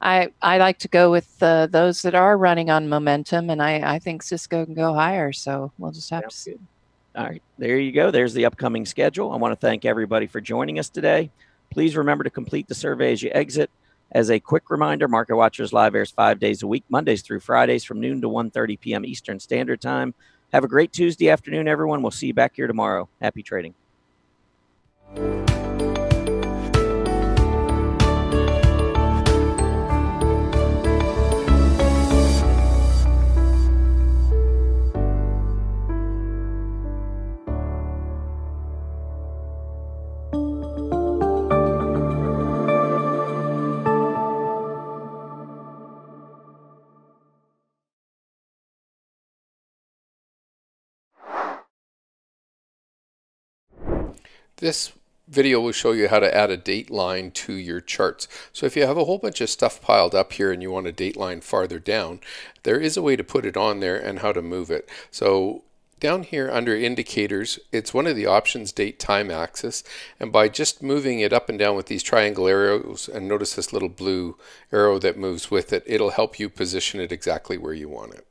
I like to go with those that are running on momentum, and I think Cisco can go higher. So we'll just have to see. All right, there you go. There's the upcoming schedule. I want to thank everybody for joining us today. Please remember to complete the survey as you exit. As a quick reminder, Market Watchers Live airs 5 days a week, Mondays through Fridays from noon to 1:30 p.m. Eastern Standard Time. Have a great Tuesday afternoon, everyone. We'll see you back here tomorrow. Happy trading. This video will show you how to add a date line to your charts. So if you have a whole bunch of stuff piled up here and you want a date line farther down, there is a way to put it on there and how to move it. So Down here under indicators, it's one of the options, date time axis, and by just moving it up and down with these triangle arrows, and notice this little blue arrow that moves with it, it'll help you position it exactly where you want it.